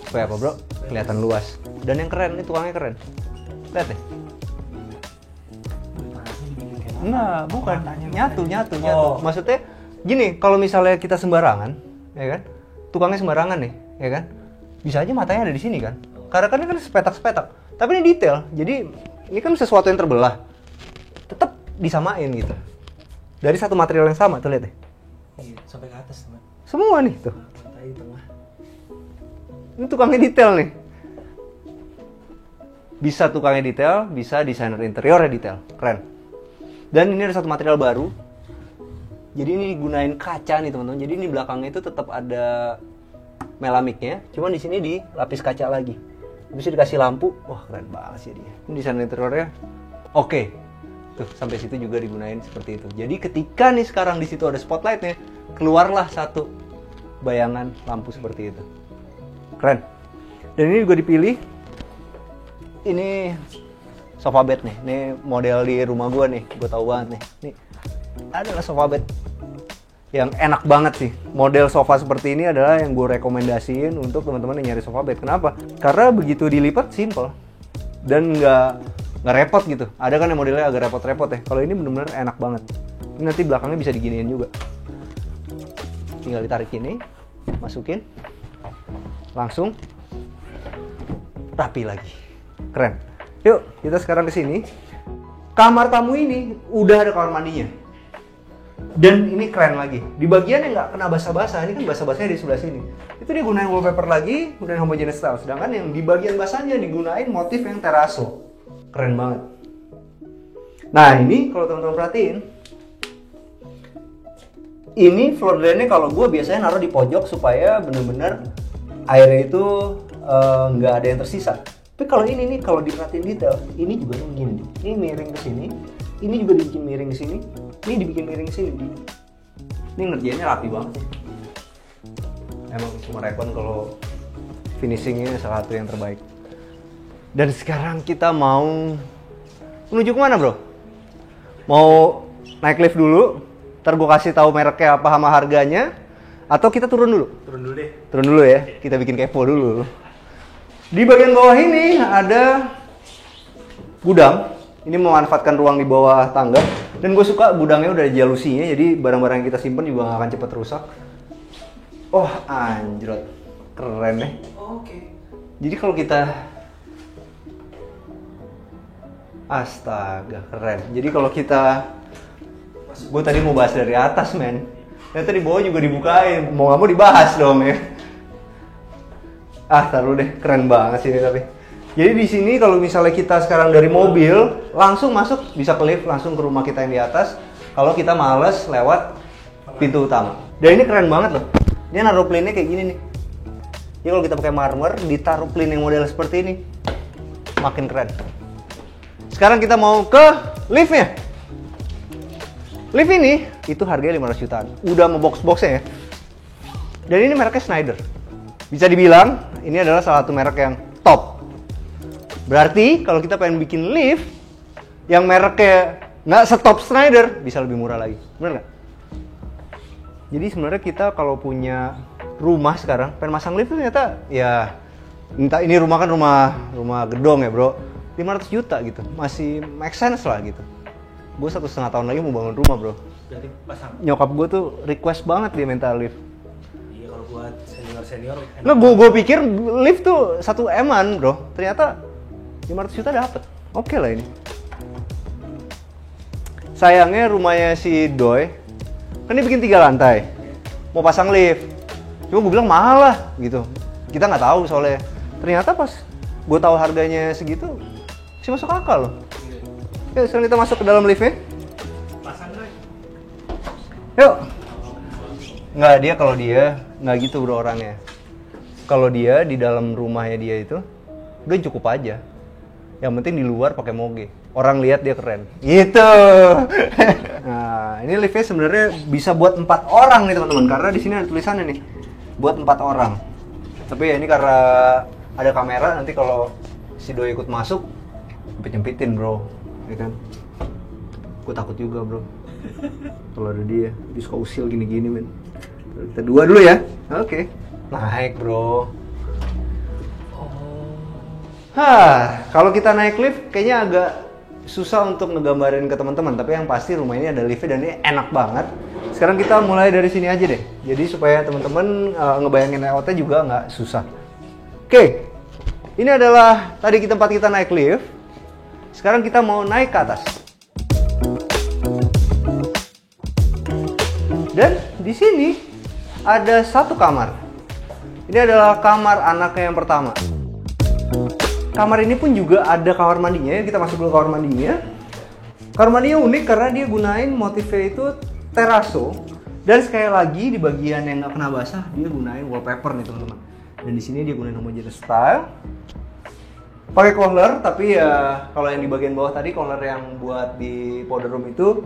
apa bro? Kelihatan luas. Dan yang keren, ini tukangnya keren. Lihat deh. Enggak, bukan. Nyatu. Maksudnya gini, kalau misalnya kita sembarangan, ya kan, tukangnya sembarangan nih, ya kan, bisa aja matanya ada di sini kan. Karena kan ini kan sepetak-sepetak, tapi ini detail. Jadi ini kan sesuatu yang terbelah, tetap disamain gitu. Dari satu material yang sama, tuh lihat deh. Iya, sampai ke atas teman. Semua nih tuh. Matanya tengah. Ini tukangnya detail nih. Bisa tukangnya detail, bisa desainer interiornya detail, keren. Dan ini ada satu material baru. Jadi ini digunain kaca nih teman-teman. Jadi ini belakangnya itu tetap ada melamiknya, cuman di sini dilapis kaca lagi. Bisa dikasih lampu. Wah, keren banget sih dia. Ini desain interiornya oke. Tuh, sampai situ juga digunain seperti itu. Jadi ketika nih sekarang di situ ada spotlightnya, keluarlah satu bayangan lampu seperti itu. Keren. Dan ini juga dipilih. Ini sofa bed nih. Ini model di rumah gua nih. Gua tahu banget nih. Nih adalah sofa bed yang enak banget sih. Model sofa seperti ini adalah yang gue rekomendasiin untuk teman-teman yang nyari sofa bed. Kenapa? Karena begitu dilipat simple dan nggak repot gitu. Ada kan yang modelnya agak repot-repot ya. Kalau ini bener-bener enak banget. Ini nanti belakangnya bisa diginiin juga. Tinggal ditarik ini, masukin, langsung rapi lagi. Keren. Yuk kita sekarang ke sini. Kamar tamu ini udah ada kamar mandinya. Dan ini keren lagi. Di bagian yang nggak kena basah-basah, ini kan basah-basahnya di sebelah sini. Itu dia gunain wallpaper lagi, gunain homogeneous style. Sedangkan yang di bagian basahnya digunain motif yang terrazzo. Keren banget. Nah ini kalau teman-teman perhatiin, ini floor drainnya kalau gue biasanya naruh di pojok supaya bener-bener airnya itu nggak ada yang tersisa. Tapi kalau ini nih, kalau diperhatiin detail, ini juga gini. Ini miring ke sini, ini juga dibikin miring ke sini. Ini dibikin miring sini. Ini ngerjainnya rapi banget ya. Emang Sumarekon kalau finishingnya salah satu yang terbaik. Dan sekarang kita mau menuju kemana bro? Mau naik lift dulu, ntar gue kasih tahu mereknya apa sama harganya, atau kita turun dulu? Turun dulu deh. Turun dulu ya, kita bikin kepo dulu. Di bagian bawah ini ada gudang. Ini memanfaatkan ruang di bawah tangga. Dan gue suka gudangnya udah ada jalusinya, jadi barang-barang yang kita simpen juga gak akan cepet rusak. Oh anjrot, keren deh. Oke. Jadi kalau kita Astaga, keren. Jadi kalau kita, gue tadi mau bahas dari atas, men. Ternyata di bawah juga dibukain. Mau nggak mau dibahas dong ya. Taruh deh, keren banget sih ini tapi. Jadi di sini kalau misalnya kita sekarang dari mobil, langsung masuk bisa ke lift, langsung ke rumah kita yang di atas. Kalau kita males lewat pintu utama. Dan ini keren banget loh. Dia naruh plinnya kayak gini nih. Jadi kalau kita pakai marmer, ditaruh plin yang model seperti ini, makin keren. Sekarang kita mau ke liftnya. Lift ini, itu harganya 500 jutaan. Udah mau box-boxnya ya. Dan ini mereknya Schneider. Bisa dibilang, ini adalah salah satu merek yang top. Berarti, kalau kita pengen bikin lift, yang mereknya nggak setop Schneider, bisa lebih murah lagi. Bener nggak? Jadi sebenarnya kita kalau punya rumah sekarang, pengen masang lift tuh ternyata, ya, entah ini rumah kan rumah gedong ya bro. 500 juta gitu, masih make sense lah gitu. Gue 1,5 tahun lagi mau bangun rumah bro. Berarti pasang. Nyokap gue tuh request banget dia minta lift. Iya kalau buat senior. Nggak, gue pikir lift tuh 1 M-an bro. Ternyata 500 juta dapet. Oke lah ini. Sayangnya rumahnya si Doi, kan dia bikin 3 lantai. Mau pasang lift. Cuma gue bilang mahal lah gitu. Kita nggak tahu soalnya. Ternyata pas gue tahu harganya segitu, masih masuk akal loh. Yuk, sekarang kita masuk ke dalam liftnya. Pasang deh. Yuk. Nggak, dia kalau dia nggak gitu bro orangnya. Kalau dia di dalam rumahnya dia itu udah cukup aja. Yang penting di luar pakai moge. Orang lihat dia keren. Gitu. Nah, ini liftnya sebenarnya bisa buat 4 orang nih teman-teman. Karena di sini ada tulisannya nih, buat 4 orang. Tapi ya ini karena ada kamera, nanti kalau si Doi ikut masuk, nyempitin bro. Ya kan? Gue takut juga bro kalau ada dia suka usil gini-gini men. Kita dua dulu ya. Oke. Naik bro. Kalau kita naik lift kayaknya agak susah untuk ngegambarin ke teman-teman, tapi yang pasti rumah ini ada liftnya dan ini enak banget. Sekarang kita mulai dari sini aja deh, jadi supaya teman-teman ngebayangin layoutnya juga nggak susah. Oke, ini adalah tadi tempat kita naik lift. Sekarang kita mau naik ke atas. Dan di sini ada 1 kamar. Ini adalah kamar anaknya yang pertama. Kamar ini pun juga ada kamar mandinya. Kita masuk dulu kamar mandinya. Kamar mandinya unik karena dia gunain motifnya itu teraso. Dan sekali lagi di bagian yang nggak kena basah dia gunain wallpaper nih teman-teman. Dan di sini dia gunain homogeneous style. Pakai kohler, tapi ya kalau yang di bagian bawah tadi kohler yang buat di powder room itu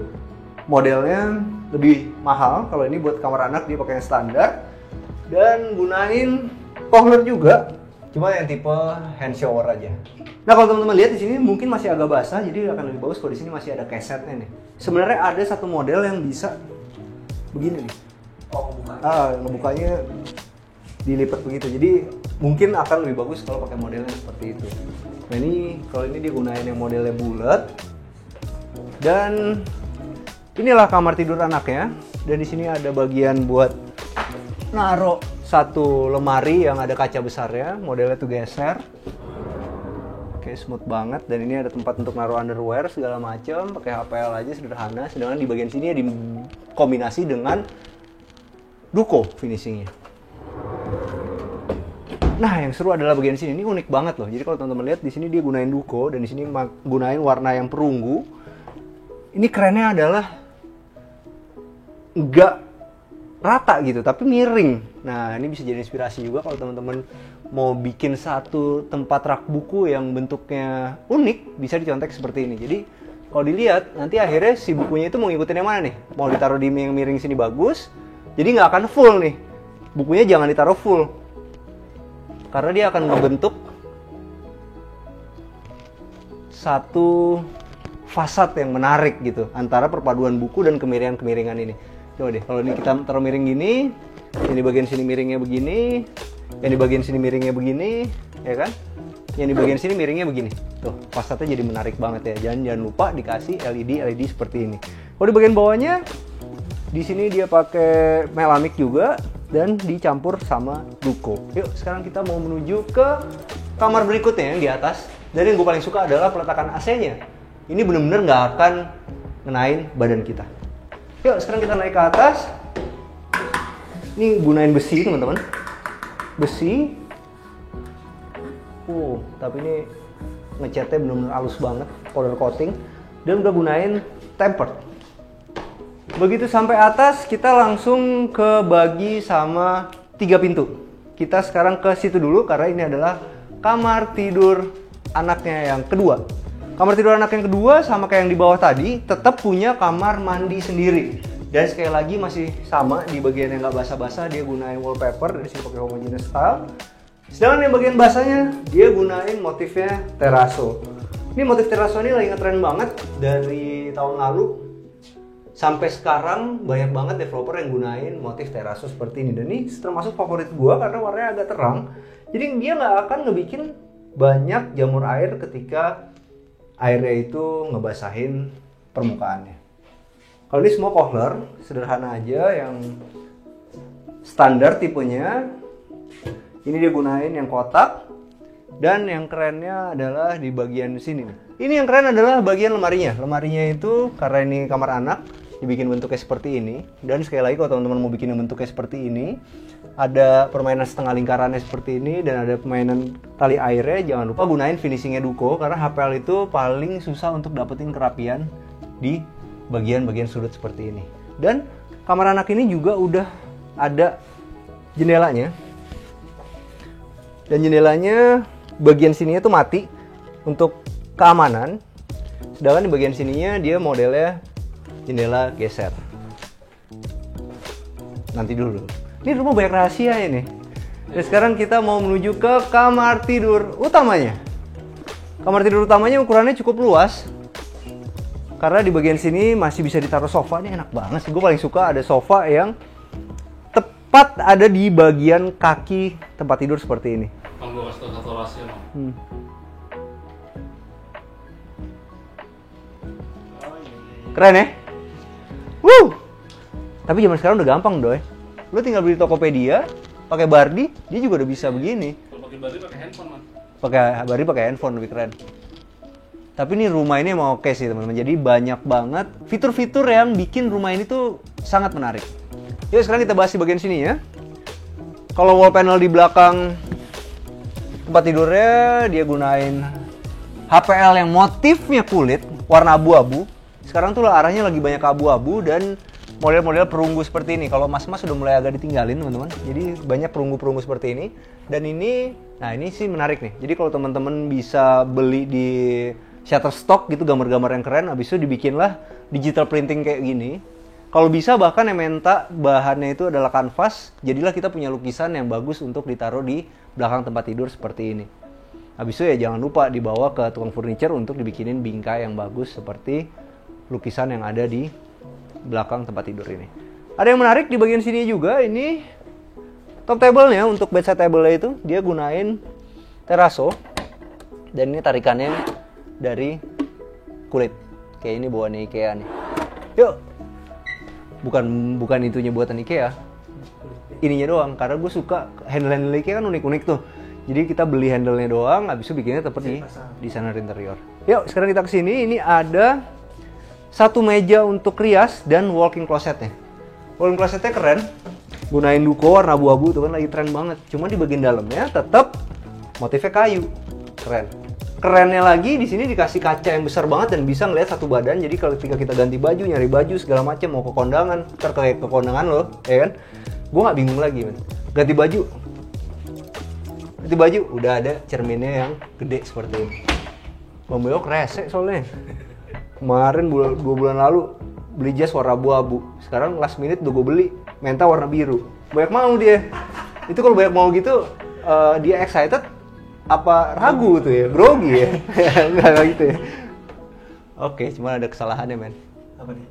modelnya lebih mahal. Kalau ini buat kamar anak dia pakai yang standar dan gunain kohler juga, cuma yang tipe hand shower aja. Nah kalau teman-teman lihat di sini mungkin masih agak basah, jadi akan lebih bagus kalau di sini masih ada kesetnya nih. Sebenarnya ada 1 model yang bisa begini nih. Oh, buka. Ngebukanya dilipat begitu, jadi mungkin akan lebih bagus kalau pakai model yang seperti itu. Nah ini kalau ini dia gunain yang modelnya bulat. Dan inilah kamar tidur anaknya. Dan di sini ada bagian buat naruh 1 lemari yang ada kaca besarnya, modelnya tuh geser. Oke, smooth banget. Dan ini ada tempat untuk naruh underwear segala macam, pakai HPL aja sederhana. Sedangkan di bagian sini ya dikombinasi dengan duko finishingnya. Nah, yang seru adalah bagian sini. Ini unik banget loh. Jadi kalau teman-teman lihat di sini dia gunain duko dan di sini gunain warna yang perunggu. Ini kerennya adalah nggak rata gitu, tapi miring. Nah, ini bisa jadi inspirasi juga kalau teman-teman mau bikin 1 tempat rak buku yang bentuknya unik, bisa dicontek seperti ini. Jadi kalau dilihat nanti akhirnya si bukunya itu mau ngikutin yang mana nih? Mau ditaruh di yang miring sini bagus, jadi nggak akan full nih. Bukunya jangan ditaruh full, karena dia akan membentuk 1 fasad yang menarik gitu antara perpaduan buku dan kemiringan-kemiringan ini. Coba deh, kalau ini kita taruh miring gini, yang di bagian sini miringnya begini, yang di bagian sini miringnya begini, ya kan? Yang di bagian sini miringnya begini. Tuh, fasadnya jadi menarik banget ya. Jangan lupa dikasih LED seperti ini. Kalau di bagian bawahnya, di sini dia pakai melamik juga dan dicampur sama duko. Yuk, sekarang kita mau menuju ke kamar berikutnya yang di atas. Dan yang gue paling suka adalah peletakan AC-nya. Ini bener-bener nggak akan ngenain badan kita. Yuk, sekarang kita naik ke atas. Ini gunain besi, teman-teman. Besi. Tapi ini ngecatnya bener-bener halus banget, powder coating. Dan udah gunain tempered. Begitu sampai atas, kita langsung ke bagi sama 3 pintu. Kita sekarang ke situ dulu karena ini adalah kamar tidur anaknya yang kedua. Kamar tidur anak yang kedua sama kayak yang di bawah tadi, tetap punya kamar mandi sendiri. Dan sekali lagi masih sama, di bagian yang nggak basah-basah dia gunain wallpaper, dari sini pakai homogeneous style. Sedangkan yang bagian basahnya dia gunain motifnya terrazzo. Ini motif terrazzo ini lagi ngetren banget dari tahun lalu. Sampai sekarang banyak banget developer yang gunain motif terrazzo seperti ini. Dan ini termasuk favorit gua karena warnanya agak terang. Jadi dia nggak akan ngebikin banyak jamur air ketika airnya itu ngebasahin permukaannya. Kalau ini semua Kohler, sederhana aja, yang standar tipenya. Ini dia gunain yang kotak. Dan yang kerennya adalah di bagian sini nih. Ini yang keren adalah bagian lemarinya. Lemarinya itu karena ini kamar anak, dibikin bentuknya seperti ini. Dan sekali lagi kalau teman-teman mau bikin bentuknya seperti ini, ada permainan setengah lingkarannya seperti ini dan ada permainan tali airnya. Jangan lupa gunain finishingnya Duco karena HPL itu paling susah untuk dapetin kerapian di bagian-bagian sudut seperti ini. Dan kamar anak ini juga udah ada jendelanya. Dan jendelanya bagian sininya tuh mati untuk keamanan. Sedangkan di bagian sininya dia modelnya jendela geser. Nanti dulu. Ini rumah banyak rahasia ini. Dan sekarang kita mau menuju ke kamar tidur utamanya. Kamar tidur utamanya ukurannya cukup luas. Karena di bagian sini masih bisa ditaruh sofa. Ini enak banget sih. Gue paling suka ada sofa yang tepat ada di bagian kaki tempat tidur seperti ini. Kalau gue kasih tau satu rahasia, Bang. Keren ya? Wuh! Tapi zaman sekarang udah gampang, Doy. Lu tinggal beli Tokopedia, pakai Bardi, dia juga udah bisa begini. Kalau pakai Bardi pakai handphone, Man. Pakai Bardi pakai handphone, lebih keren. Tapi ini rumah ini emang oke sih, teman-teman. Jadi banyak banget fitur-fitur yang bikin rumah ini tuh sangat menarik. Yuk sekarang kita bahas di bagian sini ya. Kalau wall panel di belakang tempat tidurnya dia gunain HPL yang motifnya kulit warna abu-abu. Sekarang tuh arahnya lagi banyak abu-abu dan model-model perunggu seperti ini. Kalau mas-mas sudah mulai agak ditinggalin, teman-teman. Jadi banyak perunggu-perunggu seperti ini. Dan ini, nah ini sih menarik nih. Jadi kalau teman-teman bisa beli di Shutterstock gitu gambar-gambar yang keren, habis itu dibikinlah digital printing kayak gini. Kalau bisa bahkan yang minta bahannya itu adalah kanvas, jadilah kita punya lukisan yang bagus untuk ditaruh di belakang tempat tidur seperti ini. Habis itu ya jangan lupa dibawa ke tukang furniture untuk dibikinin bingkai yang bagus seperti lukisan yang ada di belakang tempat tidur ini. Ada yang menarik di bagian sini juga, ini top table-nya untuk bedside table-nya itu dia gunain terrazzo dan ini tarikannya dari kulit. Kayak ini bawaannya IKEA nih. Yuk. Bukan itunya buatan IKEA. Ininya doang karena gue suka handle IKEA kan unik-unik tuh. Jadi kita beli handle-nya doang, habis itu bikinnya tepat di desainer interior. Yuk, sekarang kita kesini. Ini ada satu meja untuk rias dan walk-in closet-nya. Walk-in closet-nya keren. Gunain Duco warna abu-abu tuh kan lagi tren banget. Cuma di bagian dalamnya tetap motifnya kayu. Keren. Kerennya lagi di sini dikasih kaca yang besar banget dan bisa ngeliat satu badan. Jadi kalau ketika kita ganti baju, nyari baju segala macam, mau ke kondangan, ntar kayak ke kondangan loh, ya kan? Gue nggak bingung lagi, man. Ganti baju, udah ada cerminnya yang gede seperti ini. Bang Beo resek soalnya. Kemarin 2 bulan lalu beli jas warna abu-abu. Sekarang last minute udah gue beli menta warna biru. Banyak mau dia. Itu kalau banyak mau gitu, dia excited. Apa ragu tuh ya, grogi ya? Enggak gitu ya. Oke, cuma ada kesalahannya, men. Apa nih?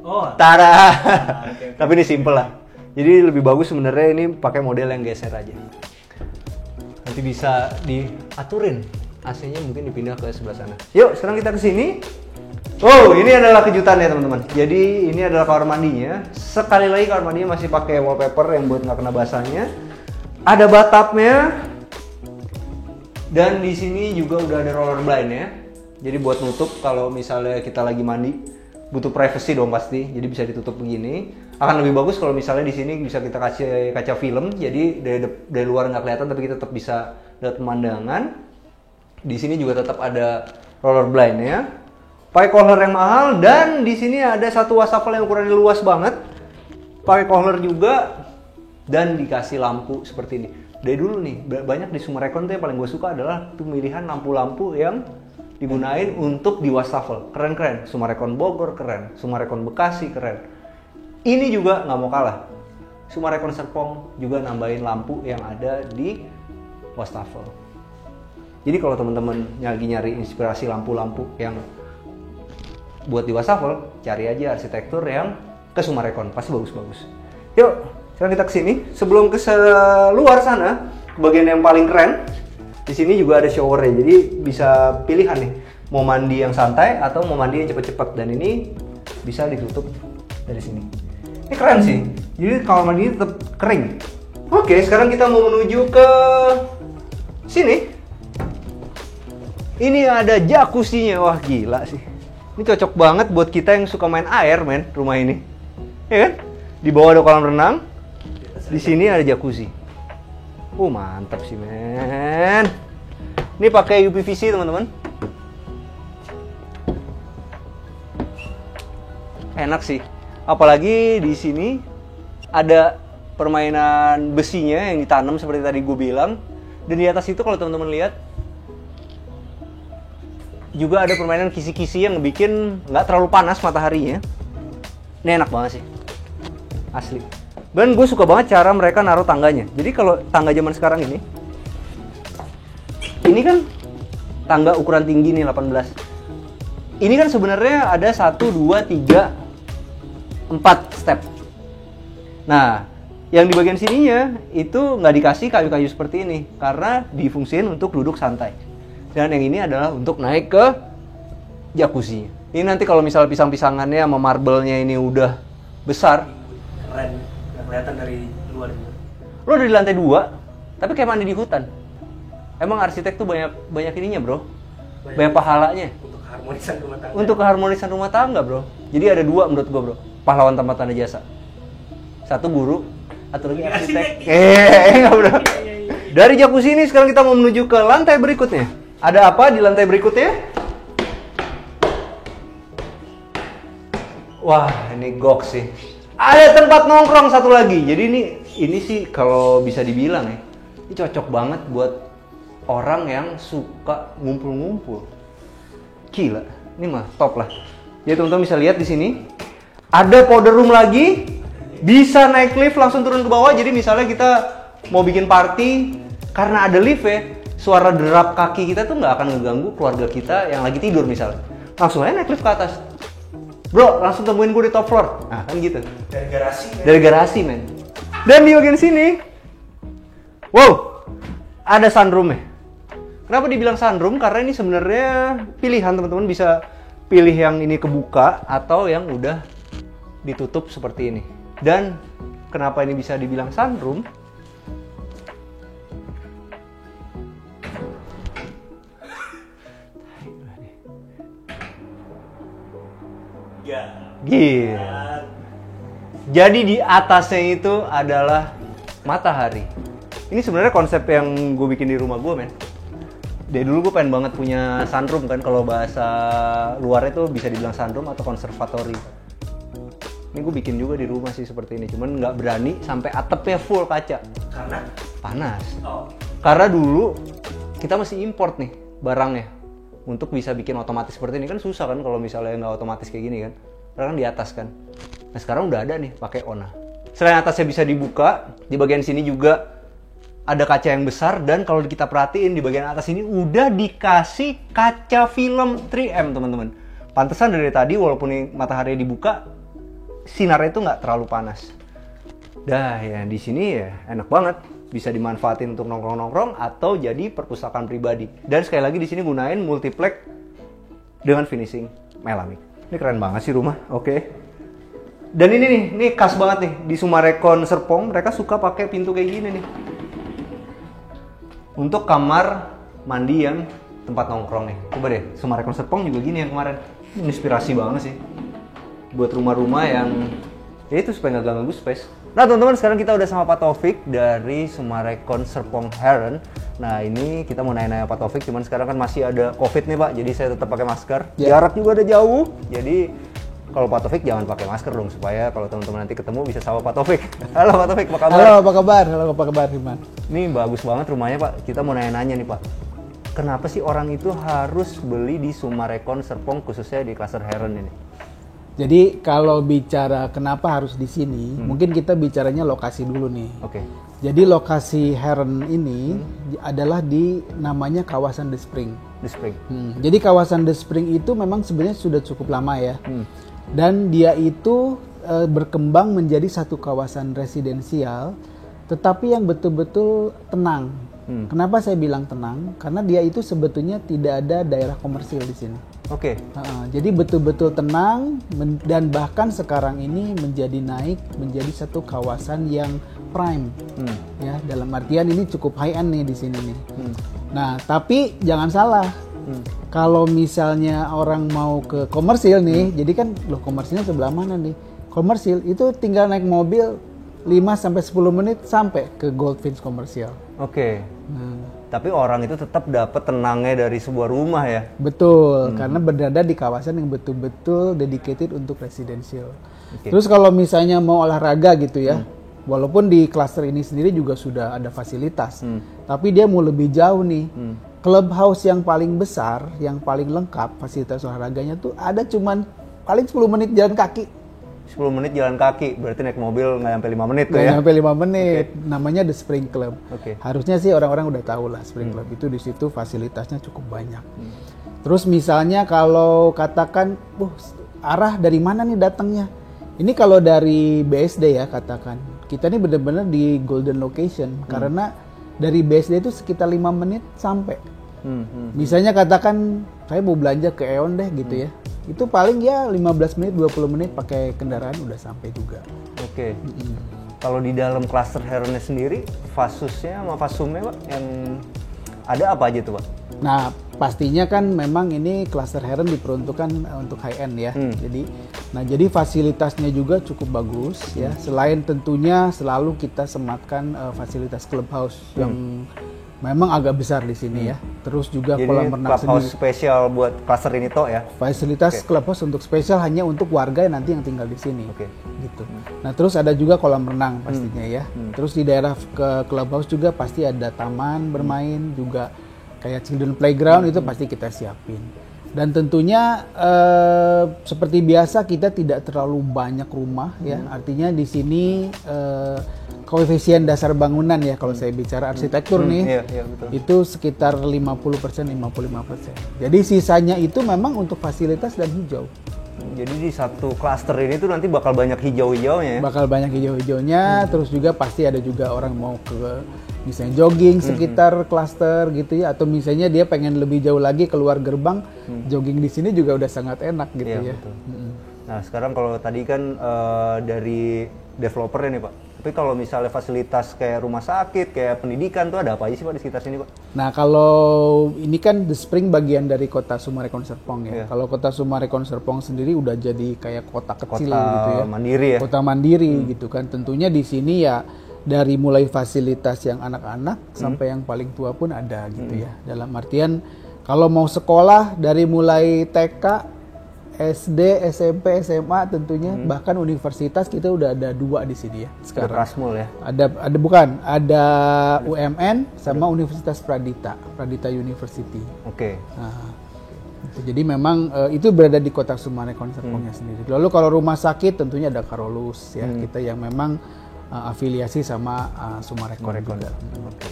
Oh, Tara. Okay. Tapi ini simple lah. Jadi lebih bagus sebenarnya ini pakai model yang geser aja. Nanti bisa diaturin. AC-nya mungkin dipindah ke sebelah sana. Yuk, sekarang kita ke sini. Oh, ini adalah kejutannya, teman-teman. Jadi ini adalah kamar mandinya. Sekali lagi kamar mandinya masih pakai wallpaper yang buat nggak kena basahnya. Ada bathtubnya dan di sini juga udah ada roller blind ya. Jadi buat nutup kalau misalnya kita lagi mandi, butuh privacy dong pasti. Jadi bisa ditutup begini. Akan lebih bagus kalau misalnya di sini bisa kita kasih kaca film. Jadi dari luar nggak kelihatan tapi kita tetap bisa lihat pemandangan. Di sini juga tetap ada roller blind ya. Pakai collar yang mahal dan di sini ada satu wastafel yang ukurannya luas banget. Pakai collar juga dan dikasih lampu seperti ini. Dari dulu nih banyak di Sumarecon tuh yang paling gue suka adalah pemilihan lampu-lampu yang digunain untuk di wastafel. Keren-keren. Sumarecon Bogor keren, Sumarecon Bekasi keren. Ini juga nggak mau kalah. Sumarecon Serpong juga nambahin lampu yang ada di wastafel. Jadi kalau teman-teman lagi nyari inspirasi lampu-lampu yang buat di wastafel, cari aja arsitektur yang ke Sumarecon, pasti bagus-bagus. Yuk, sekarang kita kesini. Sebelum ke luar sana, ke bagian yang paling keren, di sini juga ada showernya. Jadi bisa pilihan nih, mau mandi yang santai atau mau mandi yang cepet-cepet. Dan ini bisa ditutup dari sini. Ini keren sih. Jadi kalau mandi tetap kering. Oke, sekarang kita mau menuju ke sini. Ini ada jacuzzi-nya. Wah, gila sih. Ini cocok banget buat kita yang suka main air, men, rumah ini. Ya kan? Di bawah ada kolam renang. Di sini ada jacuzzi. Mantap sih, men. Ini pakai UPVC, teman-teman. Enak sih. Apalagi di sini ada permainan besinya yang ditanam seperti tadi gue bilang. Dan di atas itu kalau teman-teman lihat juga ada permainan kisi-kisi yang bikin nggak terlalu panas mataharinya. Ini enak banget sih, asli. Dan gue suka banget cara mereka naruh tangganya. Jadi kalau tangga zaman sekarang ini kan tangga ukuran tinggi nih 18. Ini kan sebenarnya ada 1, 2, 3, 4 step. Nah, yang di bagian sininya itu nggak dikasih kayu-kayu seperti ini karena difungsiin untuk duduk santai. Dan yang ini adalah untuk naik ke jacuzzi. Ini nanti kalau misal pisang-pisangannya sama marble-nya ini udah besar, Keren, nggak kelihatan dari luar. lo udah di lantai 2, tapi kayak mandi di hutan. Emang arsitek tuh banyak ininya, bro. Banyak pahalanya. Untuk keharmonisan rumah tangga. Untuk keharmonisan rumah tangga, bro. Jadi ada 2 menurut gua, bro. Pahlawan tanpa tanda jasa. 1 guru, atau lagi arsitek. Enggak, bro. Dari jacuzzi ini sekarang kita mau menuju ke lantai berikutnya. Ada apa di lantai berikutnya? Wah, ini gok sih. Ada tempat nongkrong satu lagi. Jadi ini sih kalau bisa dibilang ya, ini cocok banget buat orang yang suka ngumpul-ngumpul. Gila, ini mah top lah. Jadi teman-teman bisa lihat di sini ada powder room lagi, bisa naik lift langsung turun ke bawah. Jadi misalnya kita mau bikin party, karena ada lift ya, suara derap kaki kita tuh nggak akan ngeganggu keluarga kita yang lagi tidur misalnya. Langsung aja naik lift ke atas. Bro, langsung temuin gue di top floor. Nah, kan gitu. Dari garasi. Dari garasi, men. Dan di bagian sini, wow, ada sunroom-nya. Kenapa dibilang sunroom? Karena ini sebenarnya pilihan, teman-teman bisa pilih yang ini kebuka atau yang udah ditutup seperti ini. Dan kenapa ini bisa dibilang sunroom? Gila. Jadi di atasnya itu adalah matahari. Ini sebenarnya konsep yang gue bikin di rumah gue, men. Dari dulu gue pengen banget punya sunroom kan, kalau bahasa luar itu bisa dibilang sunroom atau konservatori. Ini gue bikin juga di rumah sih seperti ini, cuman nggak berani sampai atapnya full kaca. Karena? Panas. Oh. Karena dulu kita masih import nih barangnya. Untuk bisa bikin otomatis seperti ini kan susah kan kalau misalnya nggak otomatis kayak gini kan. Karena kan di atas kan. Nah sekarang udah ada nih pakai Ona. Selain atasnya bisa dibuka, di bagian sini juga ada kaca yang besar. Dan kalau kita perhatiin di bagian atas ini udah dikasih kaca film 3M, teman-teman. Pantesan dari tadi walaupun ini matahari dibuka, sinarnya itu nggak terlalu panas. Dah ya, di sini ya enak banget. Bisa dimanfaatin untuk nongkrong-nongkrong atau jadi perpustakaan pribadi. Dan sekali lagi di sini gunain multiplex dengan finishing melamik. Ini keren banget sih rumah. Oke. Dan ini nih khas banget nih di Sumarecon Serpong, mereka suka pakai pintu kayak gini nih. Untuk kamar mandi yang tempat nongkrong nih. Coba deh, Sumarekon Serpong juga gini yang kemarin. Ini inspirasi banget sih. Buat rumah-rumah yang ya itu supaya nggak ganggu space. Nah teman-teman, sekarang kita udah sama Pak Taufik dari Sumarekon Serpong Heron. Nah ini kita mau nanya-nanya Pak Taufik, cuman sekarang kan masih ada COVID nih Pak, jadi saya tetap pakai masker. Jarak juga ada jauh, jadi kalau Pak Taufik jangan pakai masker dong, supaya kalau teman-teman nanti ketemu bisa sama Pak Taufik. Halo Pak Taufik, apa kabar? Halo, apa kabar? Halo, apa kabar, Iman? Ini bagus banget rumahnya Pak, kita mau nanya-nanya nih Pak. Kenapa sih orang itu harus beli di Sumarekon Serpong, khususnya di klaster Heron ini? Jadi kalau bicara kenapa harus di sini, mungkin kita bicaranya lokasi dulu nih. Oke. Jadi lokasi Heron ini adalah di namanya kawasan The Spring. The Spring. Jadi kawasan The Spring itu memang sebenarnya sudah cukup lama ya. Dan dia itu berkembang menjadi satu kawasan residensial, tetapi yang betul-betul tenang. Kenapa saya bilang tenang? Karena dia itu sebetulnya tidak ada daerah komersil di sini. Oke. Jadi betul-betul tenang dan bahkan sekarang ini naik menjadi satu kawasan yang prime. Ya, dalam artian ini cukup high end nih di sini nih. Nah, tapi jangan salah. Kalau misalnya orang mau ke komersil nih, jadi kan loh komersilnya sebelah mana nih? Komersil itu tinggal naik mobil 5 sampai 10 menit sampai ke Goldfinch komersial. Oke. Tapi orang itu tetap dapat tenangnya dari sebuah rumah ya. Betul, karena berada di kawasan yang betul-betul dedicated untuk residential. Oke. Terus kalau misalnya mau olahraga gitu ya, walaupun di klaster ini sendiri juga sudah ada fasilitas, tapi dia mau lebih jauh nih. Clubhouse yang paling besar, yang paling lengkap fasilitas olahraganya tuh ada cuman paling 10 menit jalan kaki. 10 menit jalan kaki, berarti naik mobil nggak sampai 5 menit tuh Nggak ya? sampai 5 menit. Namanya The Spring Club. Oke. Harusnya sih orang-orang udah tahu lah Spring Club itu di situ fasilitasnya cukup banyak. Terus misalnya kalau katakan, arah dari mana nih datangnya? Ini kalau dari BSD ya katakan, kita ini benar-benar di golden location karena dari BSD itu sekitar 5 menit sampai. Misalnya katakan saya mau belanja ke Aeon deh gitu ya. Itu paling ya 15 menit, 20 menit pakai kendaraan udah sampai juga. Oke. Kalau di dalam klaster Heronnya sendiri, Fasusnya sama Fasumnya Pak, yang ada apa aja tuh Pak? Nah, pastinya kan memang ini klaster Heron diperuntukkan untuk high end ya. Jadi fasilitasnya juga cukup bagus ya. Selain tentunya selalu kita sematkan fasilitas clubhouse yang memang agak besar di sini ya. Terus juga Jadi kolam renang clubhouse sendiri. spesial buat klaster ini toh ya? Fasilitas clubhouse untuk spesial hanya untuk warga yang nanti yang tinggal di sini. Oke. Gitu. Nah, terus ada juga kolam renang pastinya ya. Terus di daerah ke clubhouse juga pasti ada taman bermain juga kayak children playground itu pasti kita siapin. Dan tentunya seperti biasa kita tidak terlalu banyak rumah ya. Artinya di sini koefisien dasar bangunan ya kalau saya bicara arsitektur nih. Iya, betul. Itu sekitar 50%, 55%. Jadi sisanya itu memang untuk fasilitas dan hijau. Jadi di satu klaster ini tuh nanti bakal banyak hijau-hijaunya ya? Bakal banyak hijau-hijaunya, terus juga pasti ada juga orang mau ke misalnya jogging sekitar klaster gitu ya, atau misalnya dia pengen lebih jauh lagi keluar gerbang, jogging di sini juga udah sangat enak gitu Iya, ya. betul. Nah sekarang kalau tadi kan dari developernya nih Pak, tapi kalau misalnya fasilitas kayak rumah sakit, kayak pendidikan tuh ada apa aja sih Pak di sekitar sini Pak? Nah kalau ini kan The Spring bagian dari kota Sumarekon Serpong ya. Kalau kota Sumarekon Serpong sendiri udah jadi kayak kota kecil gitu ya. Mandiri ya? Kota mandiri gitu kan. Tentunya di sini ya dari mulai fasilitas yang anak-anak sampai yang paling tua pun ada gitu ya. Dalam artian kalau mau sekolah dari mulai TK, SD, SMP, SMA tentunya bahkan universitas kita udah ada 2 di sini ya sekarang. Ada Prasmul ya? Ada UMN sama Universitas Pradita University. Oke. Nah, jadi memang itu berada di kota Sumarekon Serpongnya sendiri. Lalu kalau rumah sakit tentunya ada Karolus ya, kita yang memang afiliasi sama Sumarekon juga. Oke.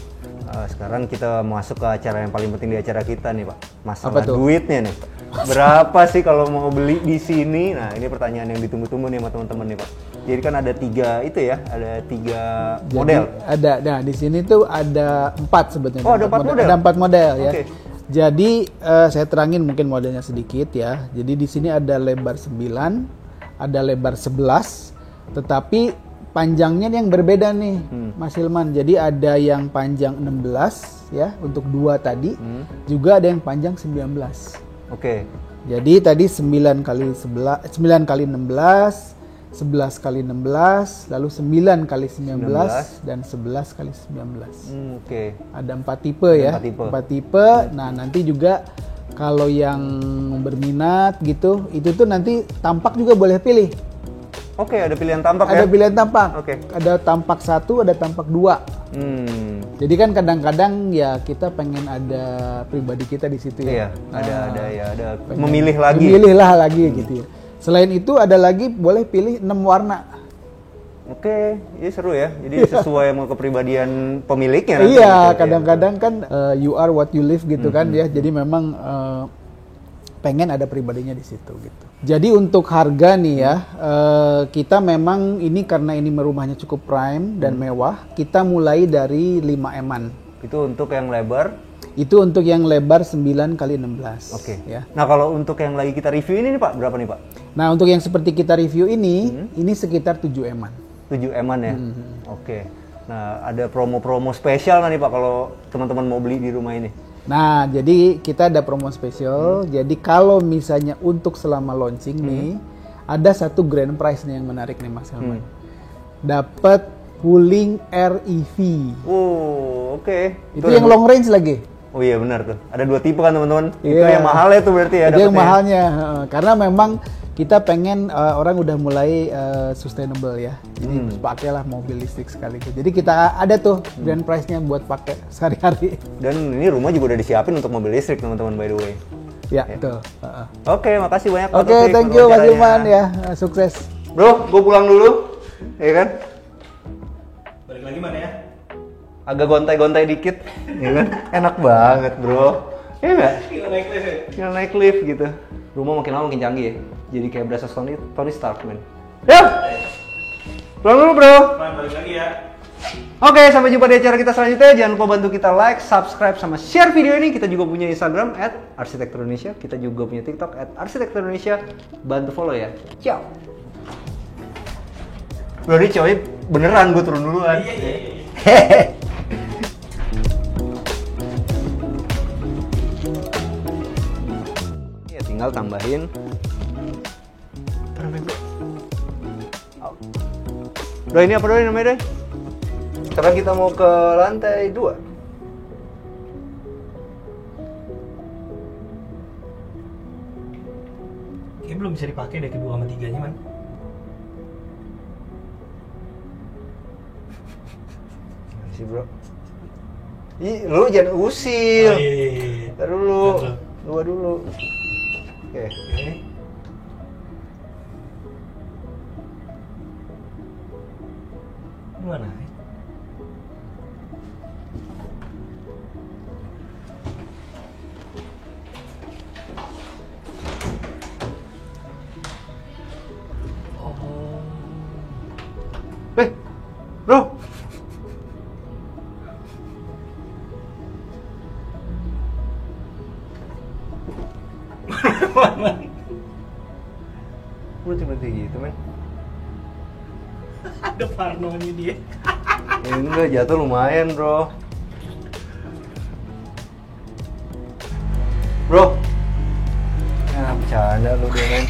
Sekarang kita masuk ke acara yang paling penting di acara kita nih Pak. Masalah Apa tuh? duitnya nih. Berapa sih kalau mau beli di sini? Nah ini pertanyaan yang ditunggu-tunggu nih sama teman-teman nih Pak. Jadi kan ada 3 itu ya, ada 3 model. Nah di sini tuh ada 4 sebetulnya. Oh ada 4 model? Ada 4 model ya. Oke. Jadi saya terangin mungkin modelnya sedikit ya. Jadi di sini ada lebar 9, ada lebar 11, tetapi panjangnya yang berbeda nih, Mas Hilman. Jadi ada yang panjang 16 ya untuk 2 tadi, juga ada yang panjang 19. Oke. Jadi tadi 9 kali 11, 9 kali 16, 11 kali 16, lalu 9 kali 19 dan 11 kali 19. Oke. Ada 4 tipe ya. 4 tipe. Nah, nanti juga kalau yang berminat gitu, itu tuh nanti tampak juga boleh pilih. Oke, ada pilihan tampak Ada ya? pilihan tampak. Oke. Ada tampak 1, ada tampak 2. Jadi kan kadang-kadang ya kita pengen ada pribadi kita di situ Iya, ya. ada memilih lagi. Memilihlah lagi gitu ya. Selain itu ada lagi boleh pilih 6 warna. Oke, ini seru ya. Jadi sesuai sama kepribadian pemiliknya. nanti Iya, gitu, kadang-kadang kan you are what you live gitu kan ya. Jadi memang pengen ada pribadinya di situ gitu. Jadi untuk harga nih ya, kita memang ini karena ini rumahnya cukup prime dan mewah, kita mulai dari 5 M-an. Itu untuk yang lebar. Itu untuk yang lebar 9 kali 16. Oke. Ya. Nah, kalau untuk yang lagi kita review ini nih Pak, berapa nih Pak? Nah, untuk yang seperti kita review ini sekitar 7 M-an. 7 M-an ya? Oke. Nah, ada promo-promo spesial nggak nih Pak kalau teman-teman mau beli di rumah ini? Nah, jadi kita ada promo spesial. Jadi kalau misalnya untuk selama launching nih, ada satu grand prize nih yang menarik nih Mas Helman. Dapat Wuling REV. Oh, oke. Itu yang long range lagi. Oh iya benar tuh. Ada 2 tipe kan teman-teman. Itu Iya. yang mahalnya tuh berarti ya. Itu yang dapetnya. mahalnya. Karena memang kita pengen orang udah mulai sustainable ya. Jadi pakailah mobil listrik sekaligus. Jadi kita ada tuh grand prize-nya buat pakai sehari-hari. Dan ini rumah juga udah disiapin untuk mobil listrik teman-teman by the way. Ya, betul. Oke, makasih banyak Pak Oke, Taufik thank you Mas wawancaranya. Ilman ya. Sukses. Bro, gue pulang dulu. Ya kan? Balik lagi mana ya? Agak gontai-gontai dikit, ya kan? Enak banget, bro. Iya nggak? Tinggal naik lift ya? Tinggal naik lift gitu. Rumah makin lama makin canggih ya. Jadi kayak berasa Tony Stark, man. Ya! Pulang dulu, bro. Man, balik lagi ya. Oke, sampai jumpa di acara kita selanjutnya. Jangan lupa bantu kita like, subscribe, sama share video ini. Kita juga punya Instagram @arsitekturindonesia. Kita juga punya TikTok @arsitekturindonesia. Bantu follow ya. Ciao. Bro, ini cowoknya beneran gue turun duluan. Hehehe. Ya, tinggal tambahin. Bro, ini apa dulu namanya, Doi? Sekarang kita mau ke lantai 2. Kayaknya belum bisa dipakai deh kedua sama tiganya, man. Gimana sih, bro? Ih, lu jangan usil. Oh, iya. Ntar dulu. Betul. Dua dulu. Oke. Oke. Gimana? Bro. Lu cuma gitu, men. Ada parnonya dia. Ya, enggak, jatuh lumayan, bro. Bro. Ya, bercanda lu dia, men.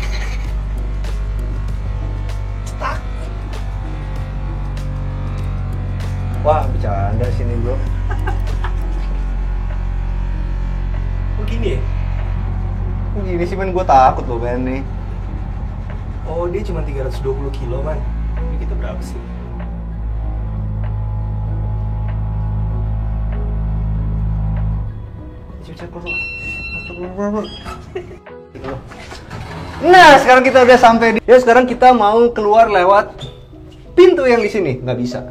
Wah, bercanda sini, bro. Oh gini ya? Kok gini sih, men? Gue takut loh, men, nih. Oh dia cuma 320 kilo, man. Ini kita berapa sih? Nah, sekarang kita udah sampai di. Ya, sekarang kita mau keluar lewat pintu yang di sini. Nggak bisa.